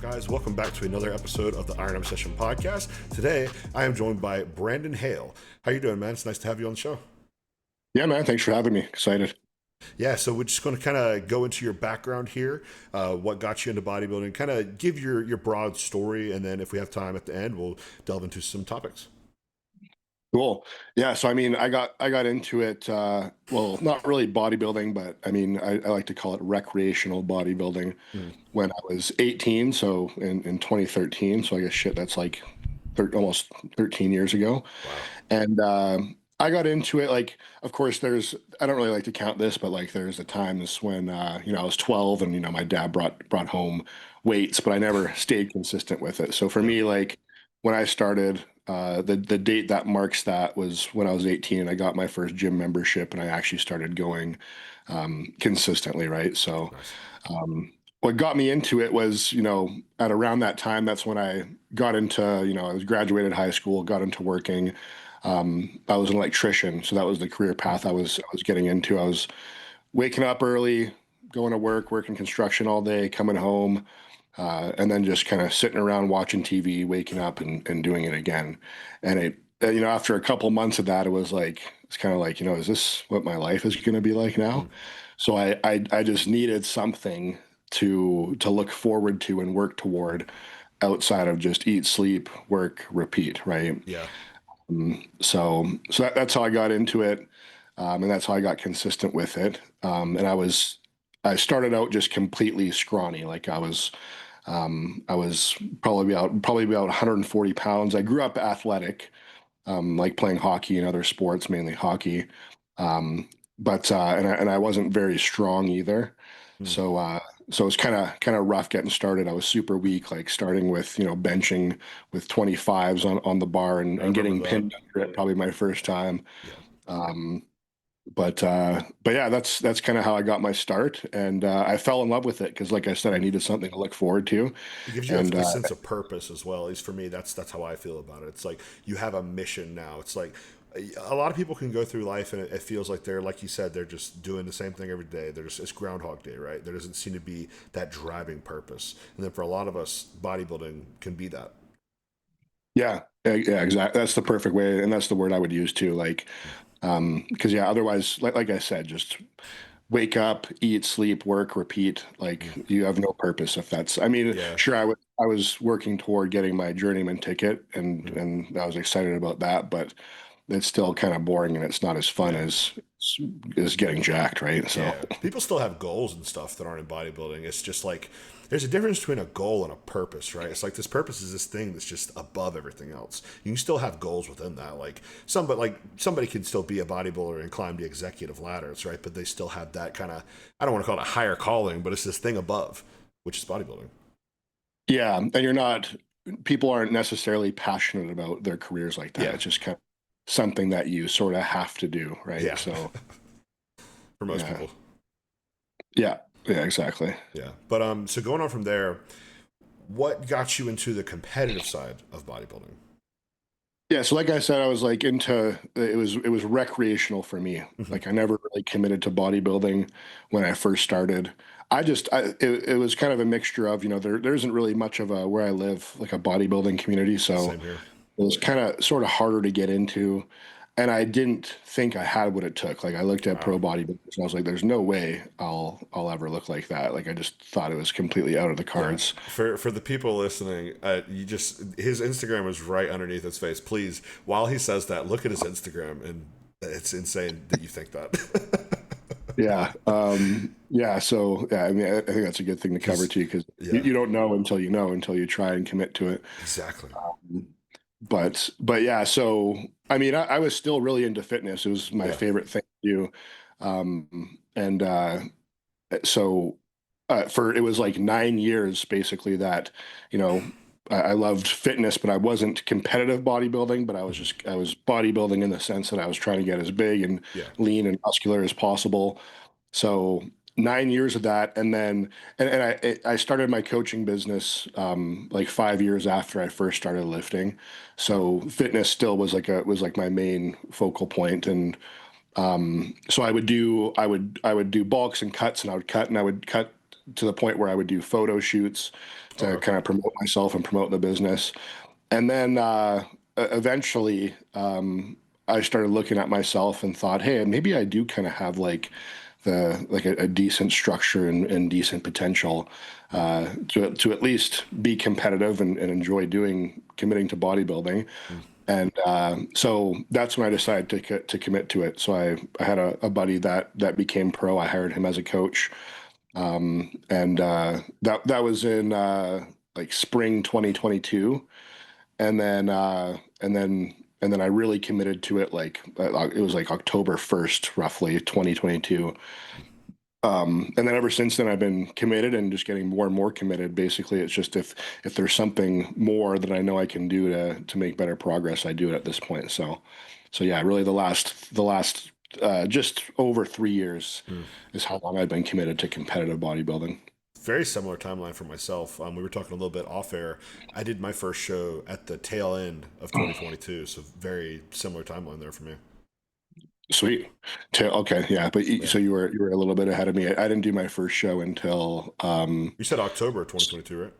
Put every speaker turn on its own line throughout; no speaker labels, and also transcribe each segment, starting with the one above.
up, guys? Welcome back to another episode of the Iron Obsession podcast. Today, I am joined by Brandon Hale. How you doing, man? It's nice to have you on the show.
Yeah, man. Thanks for having me. Excited.
Yeah, so we're just going to kind of go into your background here, what got you into bodybuilding, kind of give your broad story, and then if we have time at the end, we'll delve into some topics.
Cool. Yeah. So, I got into it. Well, not really bodybuilding, but I like to call it recreational bodybuilding
Mm.
when I was 18. So in 2013. So I guess that's like almost 13 years ago.
Wow.
And I got into it. Like, of course, I don't really like to count this, but like there's the times when, I was 12 and, my dad brought home weights, but I never stayed consistent with it. So for
Yeah.
me, like when I started, the date that marks that was when I was 18 and I got my first gym membership and I actually started going consistently, right? So
Nice.
what got me into it was, at around that time, that's when I got into, I was graduated high school, got into working. I was an electrician, so that was the career path I was getting into. I was waking up early, going to work, working construction all day, coming home, and then just kind of sitting around watching TV, waking up and doing it again. And after a couple months of that, it's kind of like, is this what my life is going to be like now?
Mm.
So I just needed something to look forward to and work toward outside of just eat, sleep, work, repeat, right?
Yeah.
So that's how I got into it, and that's how I got consistent with it. And I started out just completely scrawny, like I was probably about 140 pounds. I grew up athletic, like playing hockey and other sports, mainly hockey. But I wasn't very strong either.
Mm.
So so it was kind of rough getting started. I was super weak, like starting with, benching with 25s on the bar
I
and
remember
getting
that.
pinned under it probably my first time.
Yeah.
Um, but yeah, that's kind of how I got my start, and I fell in love with it because, like I said, I
Mm.
needed something to look forward to,
It gives you
and
a sense of purpose as well. At least for me, that's how I feel about it. It's like you have a mission now. It's like a lot of people can go through life and it feels like they're, like you said, they're just doing the same thing every day. It's Groundhog Day, right? There doesn't seem to be that driving purpose. And then for a lot of us, bodybuilding can be that.
yeah, exactly. That's the perfect way, and that's the word I would use too. Like, because yeah, otherwise, like I said, just wake up, eat, sleep, work, repeat. Like
Mm.
you have no purpose if that's. I mean,
Yeah.
sure, I was working toward getting my journeyman ticket, and
Mm.
and I was excited about that, but it's still kind of boring, and it's not as fun
Yeah.
as getting jacked, right? So
Yeah, people still have goals and stuff that aren't in bodybuilding. It's just like there's a difference between a goal and a purpose, right? It's like this purpose is this thing that's just above everything else. You can still have goals within that. Somebody can still be a bodybuilder and climb the executive ladders, right? But they still have that kind of, I don't want to call it a higher calling, but it's this thing above, which is bodybuilding.
yeah, and you're not. People aren't necessarily passionate about their careers like that.
Yeah,
It's just kind of something that you sort of have to do, right?
yeah,
So
for most
yeah,
people.
yeah, yeah, exactly.
Yeah, but so going on from there, what got you into the competitive side of bodybuilding?
Yeah, so like I said, I was like into it was recreational for me.
Hmm.
Like I never really committed to bodybuilding when I first started. It was kind of a mixture of, there isn't really much of a where I live like a bodybuilding community, so
Same here.
it was kind of sort of harder to get into. And I didn't think I had what it took. Like I looked at
Wow.
pro bodybuilders and I was like, there's no way I'll ever look like that. Like I just thought it was completely out of the
Yeah.
cards.
For the people listening, you just his Instagram is right underneath his face. Please, while he says that, look at his Instagram, and it's insane that you think that.
Yeah. Yeah. So yeah, I mean, I think that's a good thing to cover
Because
too, because you,
yeah,
you don't know until you try and commit to it.
exactly.
But yeah, so I mean, I was still really into fitness. It was my
Yeah.
favorite thing to do. And so for it was like 9 years basically that, you know, I loved fitness, but I wasn't competitive bodybuilding, but
Mhm.
I was bodybuilding in the sense that I was trying to get as big and
Yeah.
lean and muscular as possible. So 9 years of that, and then and I started my coaching business like 5 years after I first started lifting.
Wow.
So fitness still was like my main focal point, and so I would do bulks and cuts, and I would cut to the point where I would do photo shoots to
Okay.
kind of promote myself and promote the business. And then eventually, I started looking at myself and thought, hey, maybe I do kind of have a decent structure and decent potential to at least be competitive and enjoy committing to bodybuilding.
Mm.
And so that's when I decided to commit to it. So I had a buddy that became pro. I hired him as a coach, and that was in like spring 2022, and then I really committed to it like it was like October 1st, roughly 2022. And then ever since then, I've been committed and just getting more and more committed. Basically, it's just if there's something more that I know I can do to make better progress, I do it at this point. So yeah, really the last just over 3 years
Mm.
is how long I've been committed to competitive bodybuilding.
Very similar timeline for myself. We were talking a little bit off air. I did my first show at the tail end of 2022, so very similar timeline there for me.
Sweet. Okay, yeah, but
Yeah.
so you were a little bit ahead of me. I didn't do my first show until
You said October 2022, right?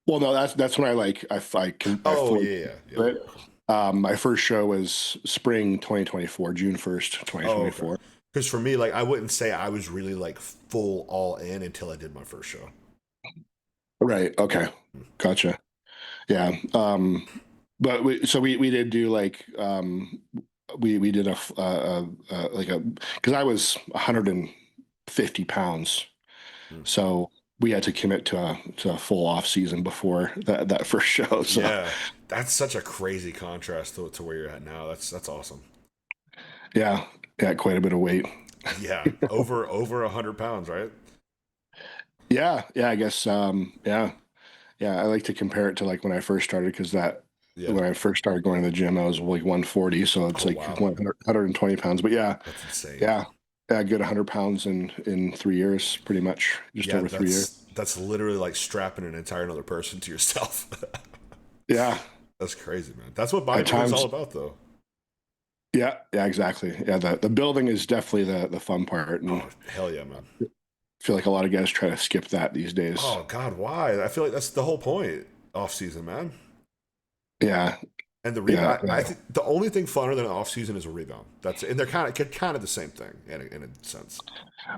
well, no, that's when I
Oh
fully
yeah, yeah, yeah.
did
Okay,
it.
okay.
My first show was spring 2024, June 1st,
Oh, okay.
2024.
Because for me, like, I wouldn't say I was really like full all in until I did my first show.
Right. Okay. Gotcha. Yeah. But we did do like we did like a because I was 150 pounds,
Mm.
so we had to commit to a full off season before that first show. So
Yeah, that's such a crazy contrast to where you're at now. That's awesome.
yeah, yeah, quite a bit of weight.
Yeah, over 100 pounds, right?
Yeah, yeah, I guess yeah. Yeah, I like to compare it to like when I first started because that
Yeah.
when I first started going to the gym, I was like 140, so it's
Oh
like
wow,
120 pounds. But yeah,
that's insane.
yeah, yeah, a good 100 pounds in 3 years, pretty much, just
Yeah,
over 3 years.
that's literally like strapping an entire another person to yourself.
Yeah,
That's crazy, man. That's what
at
bodybuilding's all
times.
about, though.
Yeah, yeah, exactly. Yeah, the building is definitely the fun part, and
Oh hell yeah, man.
I feel like a lot of guys try to skip that these days.
Oh God, why? I feel like that's the whole point. Off season, man.
Yeah,
And the
yeah,
rebound, I
yeah.
think the only thing funner than an off season is a rebound. That's and they're kind of the same thing in a sense.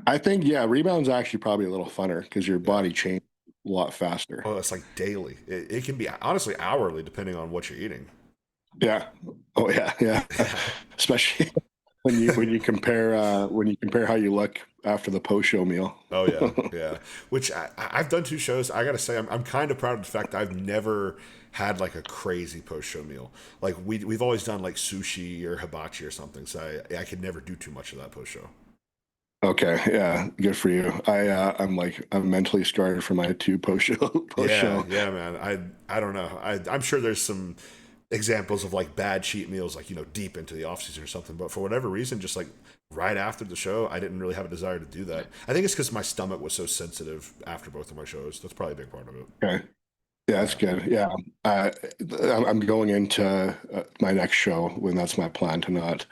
I think yeah, rebounds actually probably a little funner because your
Yeah.
body changes a lot faster.
Oh, it's like daily. It can be honestly hourly depending on what you're eating.
Yeah. Oh yeah, yeah. Especially when you compare how you look after the post show meal.
Oh yeah, yeah. Which I've done two shows. I gotta say, I'm kind of proud of the fact that I've never had like a crazy post show meal. Like we've always done like sushi or hibachi or something. So I could never do too much of that post show.
Okay, yeah, good for you. I'm mentally scarred for my two post
Yeah,
show.
yeah, man. I don't know. I'm sure there's some examples of like bad cheat meals, like deep into the off season or something. But for whatever reason, just like right after the show, I didn't really have a desire to do that. I think it's because my stomach was so sensitive after both of my shows. That's probably a big part of it.
Okay. Yeah, that's
Yeah,
good. Yeah, uh, I'm going into my next show when that's my plan to not.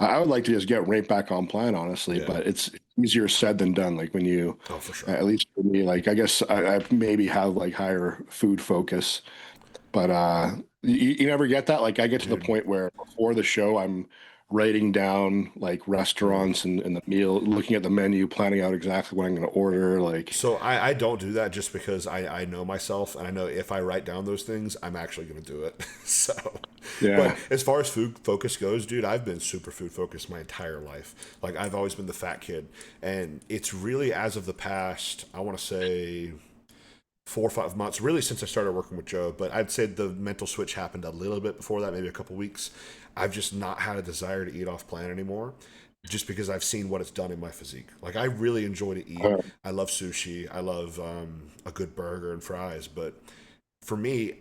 I would like to just get right back on plan, honestly,
yeah.
but it's easier said than done. Like when you,
Oh, for sure.
at least for me, like I guess I maybe have like higher food focus, but you never get that. Like I get to the
Dude.
point where before the show, I'm writing down like
Mm.
restaurants and the meal, looking at the menu, planning out exactly what I'm going to order. Like,
So I don't do that just because I know myself and I know if I write down those things, I'm actually going to do it. So, but
yeah,
as far as food focus goes, dude, I've been super food focused my entire life. Like I've always been the fat kid, and it's really as of the past, I want to say 4 or 5 months, really since I started working with Joe. But I'd say the mental switch happened a little bit before that, maybe a couple weeks. I've just not had a desire to eat off plan anymore, just because I've seen what it's done in my physique. Like I really enjoy to eat.
uh,
I love sushi. I love a good burger and fries. But for me,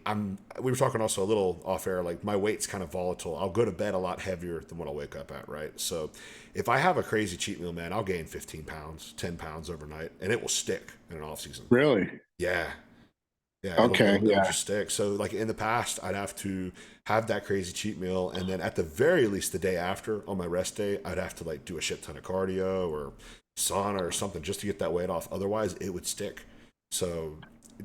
we were talking also a little off air, like my weight's kind of volatile. I'll go to bed a lot heavier than what I'll wake up at, right? So if I have a crazy cheat meal, man, I'll gain 15 pounds, 10 pounds overnight, and it will stick in an off season.
really.
Yeah, yeah, it'll,
Okay,
it'll it'll
yeah.
just stick. So like in the past, I'd have to have that crazy cheat meal, and then at the very least, the day after on my rest day, I'd have to like do a shit ton of cardio or sauna or something just to get that weight off. Otherwise, it would stick. So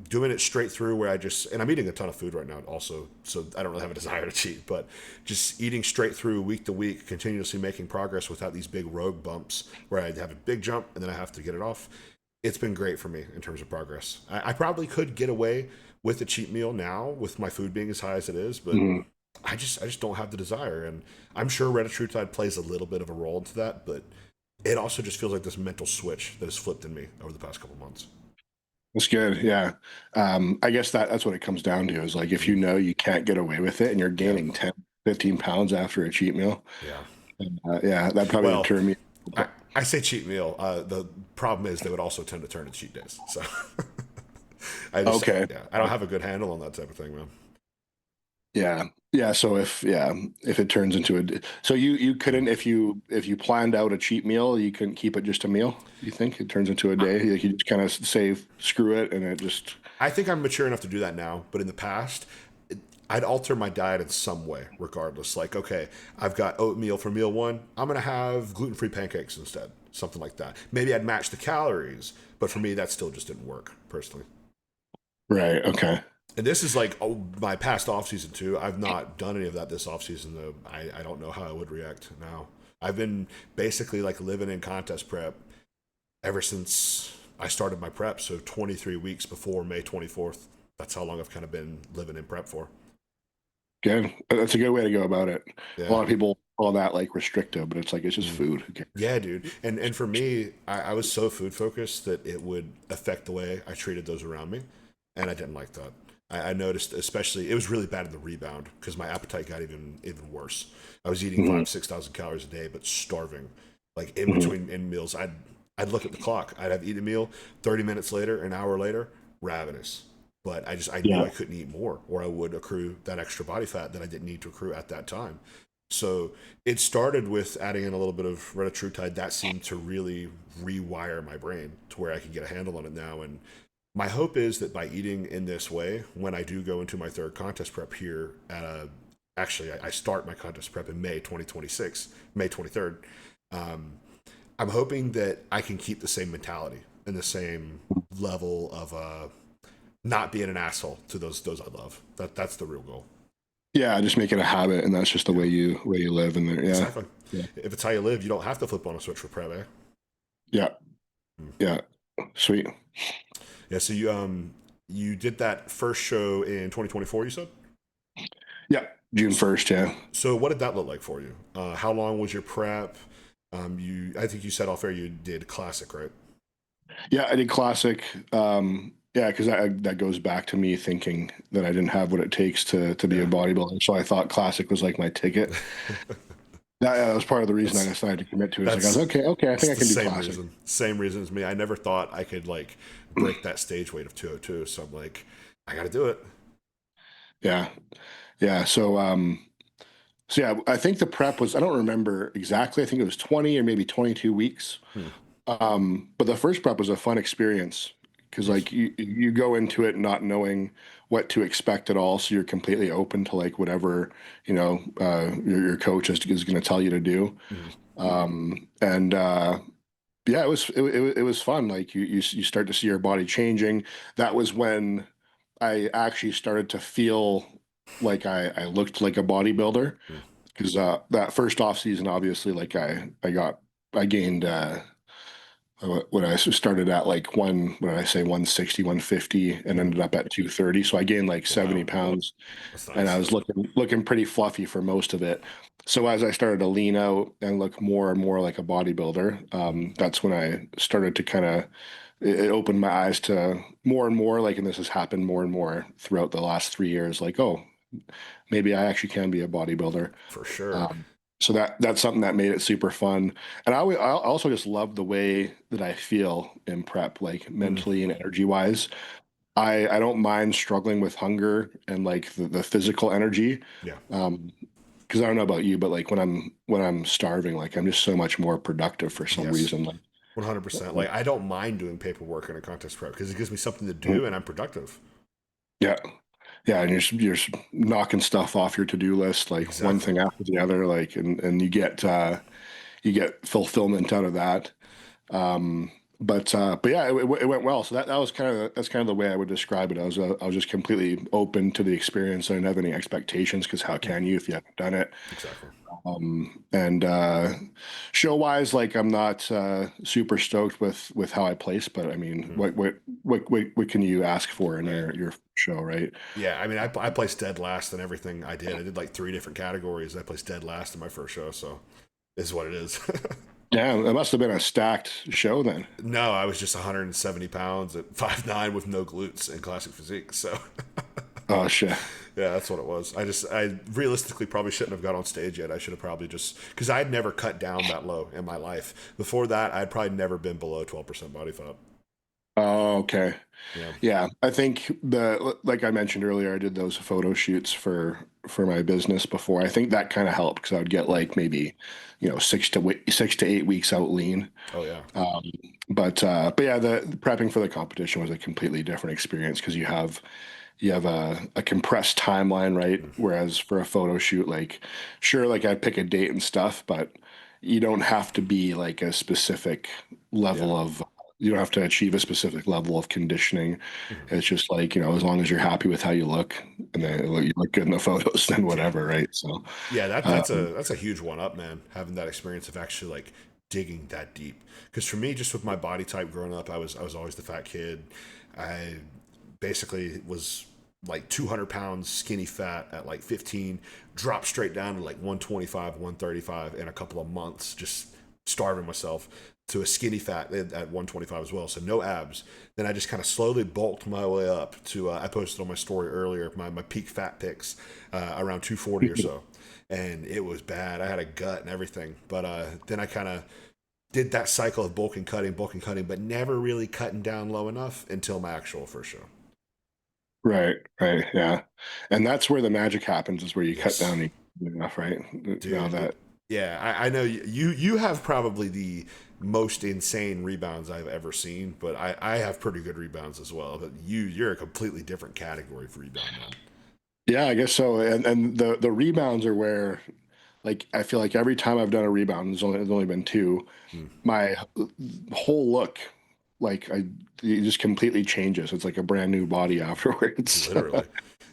doing it straight through where I just, and I'm eating a ton of food right now also, so I don't really have a desire to cheat, but just eating straight through week to week, continuously making progress without these big rogue bumps where I have a big jump and then I have to get it off. It's been great for me in terms of progress. I probably could get away with a cheat meal now with my food being as high as it is, but
Mhm.
I just don't have the desire, and I'm sure Retatrutide plays a little bit of a role into that, but it also just feels like this mental switch that has flipped in me over the past couple months.
That's good. Yeah. I guess that's what it comes down to is like if you
Mm.
know you can't get away with it and you're
Yeah,
gaining 10, 15 pounds after a cheat meal,
yeah.
yeah, that probably
Well,
deter me.
I, I say cheat meal. The problem is they would also tend to turn to cheat days. So
Okay.
yeah, I don't have a good handle on that type of thing, man.
Yeah. Yeah. So if it turns into so you
Mm.
couldn't, if you planned out a cheat meal, you couldn't keep it just a meal. You think it turns into a
I,
day? Like you just kind of say, screw it. And it just,
I think I'm mature enough to do that now, but in the past, I'd alter my diet in some way, regardless. Like, okay, I've got oatmeal for meal one. I'm gonna have gluten-free pancakes instead, something like that. Maybe I'd match the calories, but for me, that still just didn't work personally.
right. Okay.
And this is like my past off season too. I've not done any of that this off season though. I don't know how I would react now. I've been basically like living in contest prep ever since I started my prep. So 23 weeks before May 24th. That's how long I've kind of been living in prep for.
Good. That's a good way to go about it. A
Yeah.
lot of people call that like restrictive, but it's like, it's just
Mm.
food. Okay.
Yeah, dude. And for me, I was so food focused that it would affect the way I treated those around me, and I didn't like that. I noticed, especially, it was really bad in the rebound because my appetite got even worse. I was eating
Hmm.
5,000 to 6,000 calories a day, but starving. Like in
Hmm.
between in meals, I'd look at the clock. I'd have eaten a meal. 30 minutes later, an hour later, ravenous. But I knew
Yeah.
I couldn't eat more, or I would accrue that extra body fat that I didn't need to accrue at that time. So it started with adding in a little bit of retatrutide. That seemed to really rewire my brain to where I could get a handle on it now. And my hope is that by eating in this way, when I do go into my third contest prep here at a, actually I start my contest prep in May 2026, May 23rd. Um, I'm hoping that I can keep the same mentality and the same level of not being an asshole to those I love. That's the real goal.
Yeah. Just make it a habit, and that's just the
Yeah,
way you live in there. Yeah.
exactly.
Yeah.
If it's how you live, you don't have to flip on a switch for prep, eh?
Yeah.
Mm.
Yeah. Sweet.
Yeah. So you did that first show in 2024. You said.
Yeah. June 1st. Yeah.
So what did that look like for you? How long was your prep? I think you said off air you did classic, right?
Yeah. I did classic. Yeah, because that goes back to me thinking that I didn't have what it takes to be a
Yeah.
bodybuilder. So I thought classic was like my ticket. That was part of the reason I
that's
decided to commit to it. It's like I was
that's
okay, okay, I
it's
think I
the
can do
same
classic.
reason. Same reason as me. I never thought I could like break that stage weight of 202. So I'm like, I got to do it.
Yeah, yeah. So yeah, I think the prep was, I don't remember exactly. I think it was 20 or maybe 22 weeks.
Hmm.
But the first prep was a fun experience because
Nice.
like you go into it not knowing what to expect at all, so you're completely open to like whatever your coach is going to tell you to do.
Mhm.
And Yeah, it was fun. Like you start to see your body changing. That was when I actually started to feel like I looked like a bodybuilder
Mhm.
because that first off season, obviously, like I gained when I started at like what did I say, 160, 150, and
Mhm.
ended up at 230. So I gained like 70
Wow,
pounds,
that's
and I
nice.
was looking pretty fluffy for most of it. So as I started to lean out and look more and more like a bodybuilder,
Mhm.
that's when I started to kind of it opened my eyes to more and more like, and this has happened more and more throughout the last 3 years. Like, oh, maybe I actually can be a bodybuilder.
For sure.
Um, so that's something that made it super fun. And I also just love the way that I feel in prep, like
Mm.
mentally and energy wise. I don't mind struggling with hunger and like the physical energy.
Yeah.
Um, because I don't know about you, but like when I'm starving, like I'm just so much more productive for some
Yes.
reason. Like,
100%. Like I don't mind doing paperwork in a contest prep because it gives me something to
mm,
do and I'm productive.
yeah, yeah, and you're just knocking stuff off your to-do list, like one
Exactly.
thing after the other, like and you get fulfillment out of that. But yeah, it went well. So that was that's kind of the way I would describe it. I was just completely open to the experience. I didn't have any expectations because how can you if you haven't done it?
Exactly.
And show wise, like I'm not super stoked with how I place, but I mean,
Mhm.
what can you ask for in
Right.
your show, right?
Yeah, I mean, I placed dead last in everything I did. I did like three different categories. I placed dead last in my first show, so is what it is.
Yeah, it must have been a stacked show then.
No, I was just 170 pounds at 5'9" with no glutes and classic physique. So
Oh shit.
yeah, that's what it was. I realistically probably shouldn't have got on stage yet. I should have probably just because I had never cut down that low in my life. Before that, I'd probably never been below 12% body fat.
Oh, okay.
Yeah.
Yeah, I think the like I mentioned earlier, I did those photo shoots for my business before. I think that kind of helped because I would get like maybe, 6 to 8 weeks out lean.
Oh yeah.
Um, but yeah, the prepping for the competition was a completely different experience because you have a compressed timeline, right? Whereas for a photo shoot, like sure, like I'd pick a date and stuff, but you don't have to be like a specific
Yeah.
level of you don't have to achieve a specific level of conditioning.
Mhm.
It's just like, as long as you're happy with how you look and
Yeah.
then you look good in the photos, then
Yeah.
whatever, right? So,
Yeah,
uh,
that's a huge one up, man. Having that experience of actually like digging that deep. Because for me, just with my body type growing up, I was always the fat kid. I basically was like 200 pounds skinny fat at like 15, dropped straight down to like 125, 135 in a couple of months, just starving myself to a skinny fat at 125 as well. So no abs. Then I just kind of slowly bulked my way up to, I posted on my story earlier, my peak fat pics around 240 or so. And it was bad. I had a gut and everything. But then I kind of did that cycle of bulking, cutting, but never really cutting down low enough until my actual first show.
right, right, yeah. And that's where the magic happens is where you cut
Yes,
down enough, right? Now
dude.
that
Yeah, I know you have probably the most insane rebounds I've ever seen, but I have pretty good rebounds as well. But you're a completely different category for rebound, man.
Yeah, I guess so. And the rebounds are where like I feel like every time I've done a rebound, there's only been two,
Hmm.
my whole look like it just completely changes. It's like a brand new body afterwards.
Literally,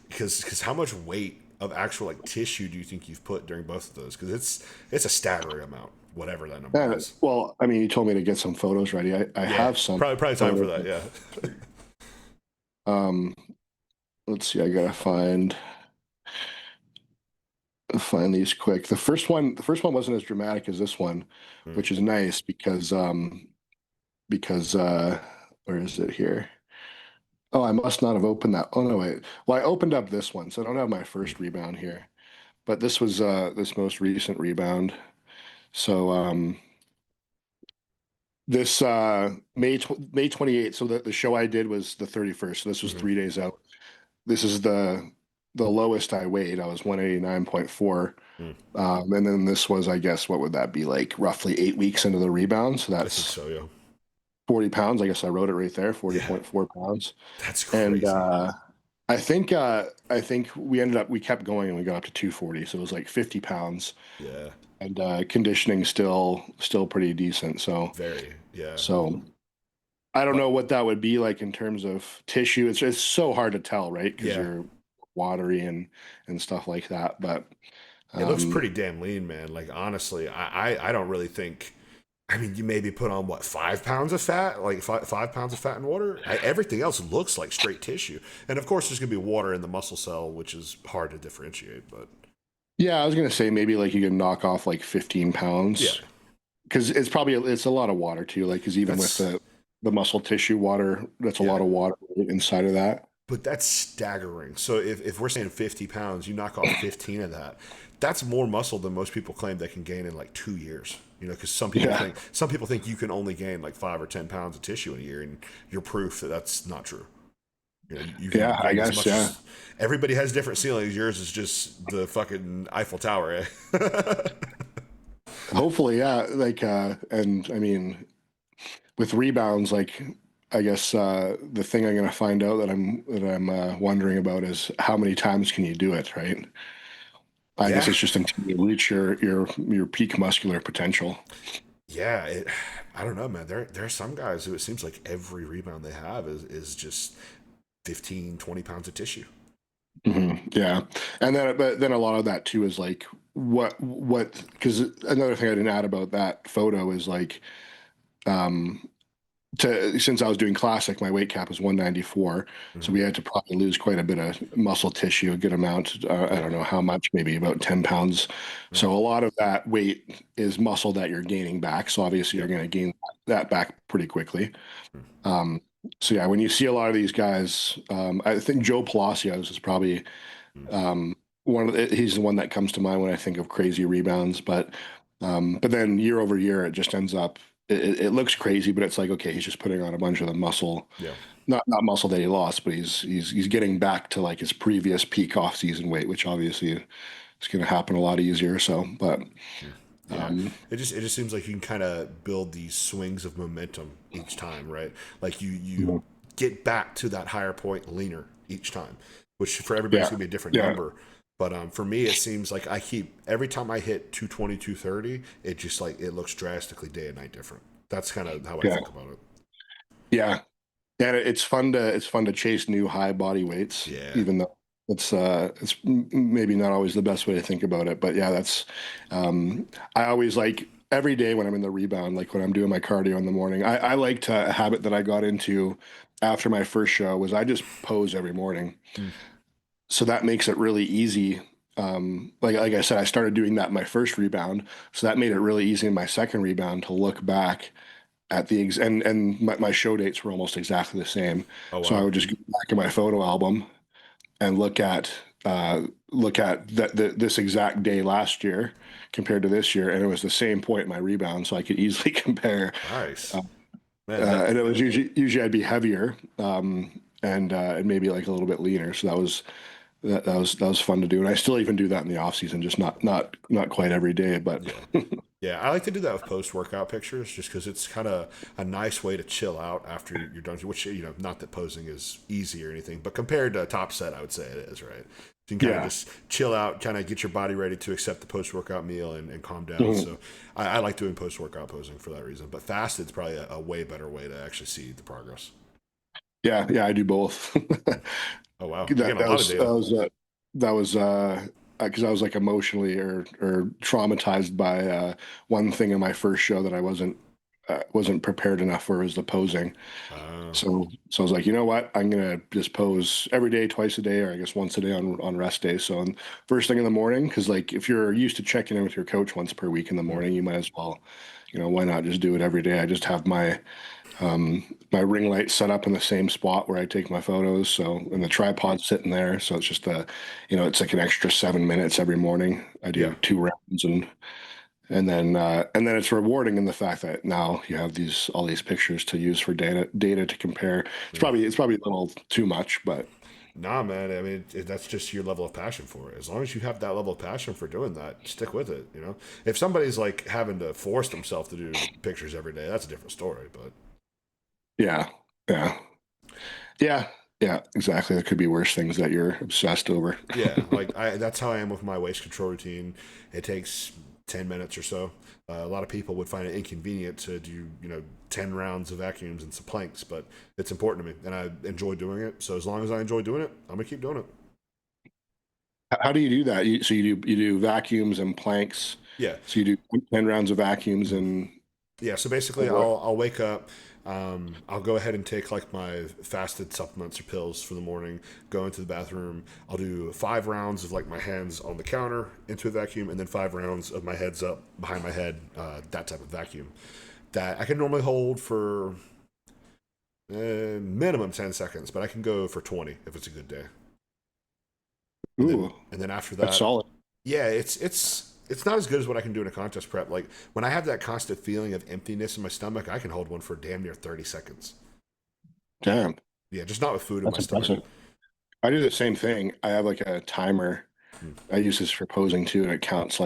because how much weight of actual like tissue do you think you've put during both of those? Because it's a staggering amount, whatever that number
Yeah,
is.
well, I mean, you told me to get some photos ready. I
Yeah,
have some
probably time for
photos.
that. Yeah.
Um, let's see, I gotta find these quick. The first one wasn't as dramatic as this one,
Hmm.
which is nice because where is it here? Oh, I must not have opened that. Oh no, wait. Well, I opened up this one, so I don't have my
Hmm.
first rebound here. But this was this most recent rebound. So this May 28th. So the show I did was the 31st. So this was
Hmm.
3 days out. This is the lowest I weighed. I was 189.4.
Hmm.
And then this was, I guess, what would that be like? Roughly 8 weeks into the rebound. So
I think
that's
so. Yeah.
40 pounds. I guess I wrote it right there,
Yeah.
40.4 pounds.
That's
And
crazy.
I think we kept going and we got up to 240. So it was like 50 pounds.
Yeah.
And conditioning still pretty decent.
Very. Yeah.
So I don't
But
know what that would be like in terms of tissue. It's so hard to tell, right? Because
yeah,
you're watery and stuff like that. But
it looks
um,
pretty damn lean, man. Like honestly, I don't really think. I mean, you maybe put on what 5 pounds of fat, like 5 pounds of fat in water. Everything else looks like straight tissue, and of course, there's gonna be water in the muscle cell, which is hard to differentiate. But
yeah, I was gonna say maybe like you can knock off like 15
yeah,
pounds because it's a lot of water too. Like because even with
that's
the muscle tissue water, that's a
yeah.
lot of water inside of that.
But that's staggering. So if we're saying 50 pounds, you knock off 15 of that. That's more muscle than most people claim they can gain in like 2 years. You know, because
Yeah,
some people think you can only gain like 5 or 10 pounds of tissue in a year, and you're proof that that's not true. You know, you can
yeah, I
gain as
guess
much
yeah.
as everybody has different ceilings. Yours is just the fucking Eiffel Tower, eh?
Hopefully, yeah. Like and I mean with rebounds, like I guess the thing I'm gonna find out that I'm wondering about is how many times can you do it, right? I guess
Yeah,
it's just until you reach your peak muscular potential.
yeah, I don't know, man. There are some guys who it seems like every rebound they have is just 15, 20 pounds of tissue.
Yeah, and then but then a lot of that too is like what because another thing I didn't add about that photo is like um to since I was doing classic, my weight cap was 194, so
Hmm.
we had to probably lose quite a bit of muscle tissue, a good amount. I
Yeah.
don't know how much, maybe about 10 pounds.
Mm.
So a lot of that weight is muscle that you're gaining back. So obviously you're
Yep.
going to gain that back pretty quickly.
Mm.
Um, so yeah, when you see a lot of these guys, I think Joe Palacios is probably
Mm.
um, he's the one that comes to mind when I think of crazy rebounds. But then year over year, it just ends up it looks crazy, but it's like okay, he's just putting on a bunch of the muscle,
Yeah.
not muscle that he lost, but he's getting back to like his previous peak off season weight, which obviously is going to happen a lot easier. So, but
Mm. Yeah,
um,
it just seems like you can kind of build these swings of momentum each time, right? Like you
mhm.
get back to that higher point leaner each time, which for everybody's
Yeah,
gonna be a different
yeah,
number. But for me, it seems like I keep every time I hit 220, 230, it just like it looks drastically day and night different. That's kind of how I
yeah,
think about it.
yeah. And it's fun to chase new high body weights,
Yeah.
even though it's maybe not always the best way to think about it. But yeah, that's I always like every day when I'm in the rebound, like when I'm doing my cardio in the morning. I liked a habit that I got into after my first show was I just pose every morning.
Mm.
So that makes it really easy. Like I said, I started doing that in my first rebound, so that made it really easy in my second rebound to look back at and my show dates were almost exactly the same.
Oh
So I
wow.
would just go back in my photo album and uh, look at this exact day last year compared to this year, and it was the same point in my rebound, so I could easily compare.
Nice.
Uh,
Man, that
and it was usually I'd be heavier and maybe like a little bit leaner. So that was fun to do, and I still even do that in the off season, just not quite every day, but
yeah. Yeah, I like to do that with post workout pictures just because it's kind of a nice way to chill out after you're done. Which not that posing is easy or anything, but compared to top set, I would say it is right. You can kind of
yeah.
just chill out, kind of get your body ready to accept the post workout meal and calm down.
Mhm.
So I like doing post workout posing for that reason. But fasted's probably a way better way to actually see the progress.
Yeah, I do both.
Oh wow, you're
that
getting a
that
lot of
was
data.
that was because I was like emotionally or traumatized by one thing in my first show that I wasn't prepared enough for was the posing.
Uh,
So I was like, you know what? I'm gonna just pose every day, twice a day, or I guess once a day on rest days. So and first thing in the morning, because like if you're used to checking in with your coach once per week in the
mm,
morning, you might as well, why not just do it every day? I just have my ring light set up in the same spot where I take my photos. So, and
mm,
the tripod's sitting there. So it's just it's like an extra 7 minutes every morning. I
yeah.
do two rounds and then it's rewarding in the fact that now you have all these pictures to use for data to compare.
Mm.
It's probably a little too much, but
Nah, man. I mean, that's just your level of passion for it. As long as you have that level of passion for doing that, stick with it. If somebody's like having to force themselves to do pictures every day, that's a different story. But
yeah, yeah, yeah, yeah, exactly. There could be worse things that you're obsessed over.
yeah, like that's how I am with my waist control routine. It takes 10 minutes or so. A lot of people would find it inconvenient to do 10 rounds of vacuums and some planks, but it's important to me, and I enjoy doing it. So as long as I enjoy doing it, I'm gonna keep doing it.
How do you do that? So you do vacuums and planks.
Yeah.
So you do 10 rounds of vacuums
Mhm.
and
Yeah, so basically,
what?
I'll wake up. I'll go ahead and take like my fasted supplements or pills for the morning. Go into the bathroom. I'll do 5 rounds of like my hands on the counter into a vacuum, and then 5 rounds of my heads up behind my head. That type of vacuum that I can normally hold for minimum 10 seconds, but I can go for 20 if it's a good day. And then
Ooh,
and then after
that's
that,
solid.
yeah, it's not as good as what I can do in a contest prep. Like when I have that constant feeling of emptiness in my stomach, I can hold one for damn near 30 seconds.
Damn,
Yeah, just not with food in my
that's
stomach.
impressive. I do the same thing. I have like a timer.
Hmm.
I use this for posing too, and it counts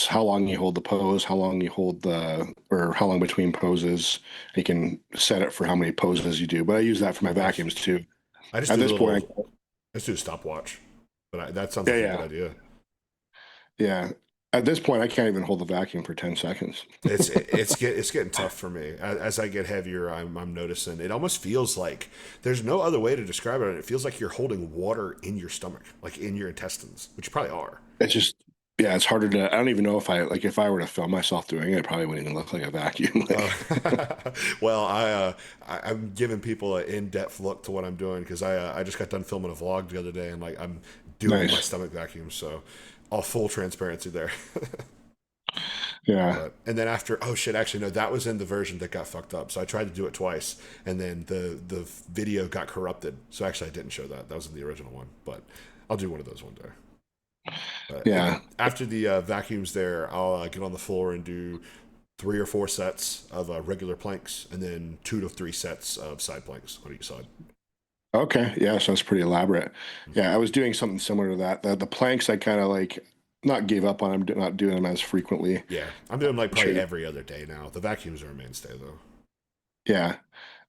how long you hold the pose, how long you hold or how long between poses. You can set it for how many poses you do. But I use that for
Oh,
my
nice.
vacuums too.
I just
At
do the
this point,
little. I just do a stopwatch, but that sounds
yeah,
like a good
yeah,
idea.
yeah. At this point, I can't even hold the vacuum for 10 seconds.
It's getting tough for me as I get heavier. I'm noticing it almost feels like there's no other way to describe it. It feels like you're holding water in your stomach, like in your intestines, which you probably are.
It's just, yeah, it's harder to, I don't even know if if I were to film myself doing it, it probably wouldn't even look like a vacuum.
Uh, well, I'm giving people an in-depth look to what I'm doing because I just got done filming a vlog the other day and like I'm doing my
Nice.
stomach vacuum, so all full transparency there.
Yeah.
But and then after, oh shit, actually no, that was in the version that got fucked up. So I tried to do it twice, and then the video got corrupted. So actually, I didn't show that. That was in the original one, but I'll do one of those one day. And
Yeah.
then after the vacuums, there, I'll get on the floor and do 3 or 4 sets of regular planks, and then 2 to 3 sets of side planks on each side.
Okay. Yeah. So that's pretty elaborate. Yeah. I was doing something similar to that. The planks, I kind of like not gave up on them, not doing them as frequently.
Yeah, I'm doing like probably
Sure.
every other day now. The vacuums are a mainstay though.
Yeah.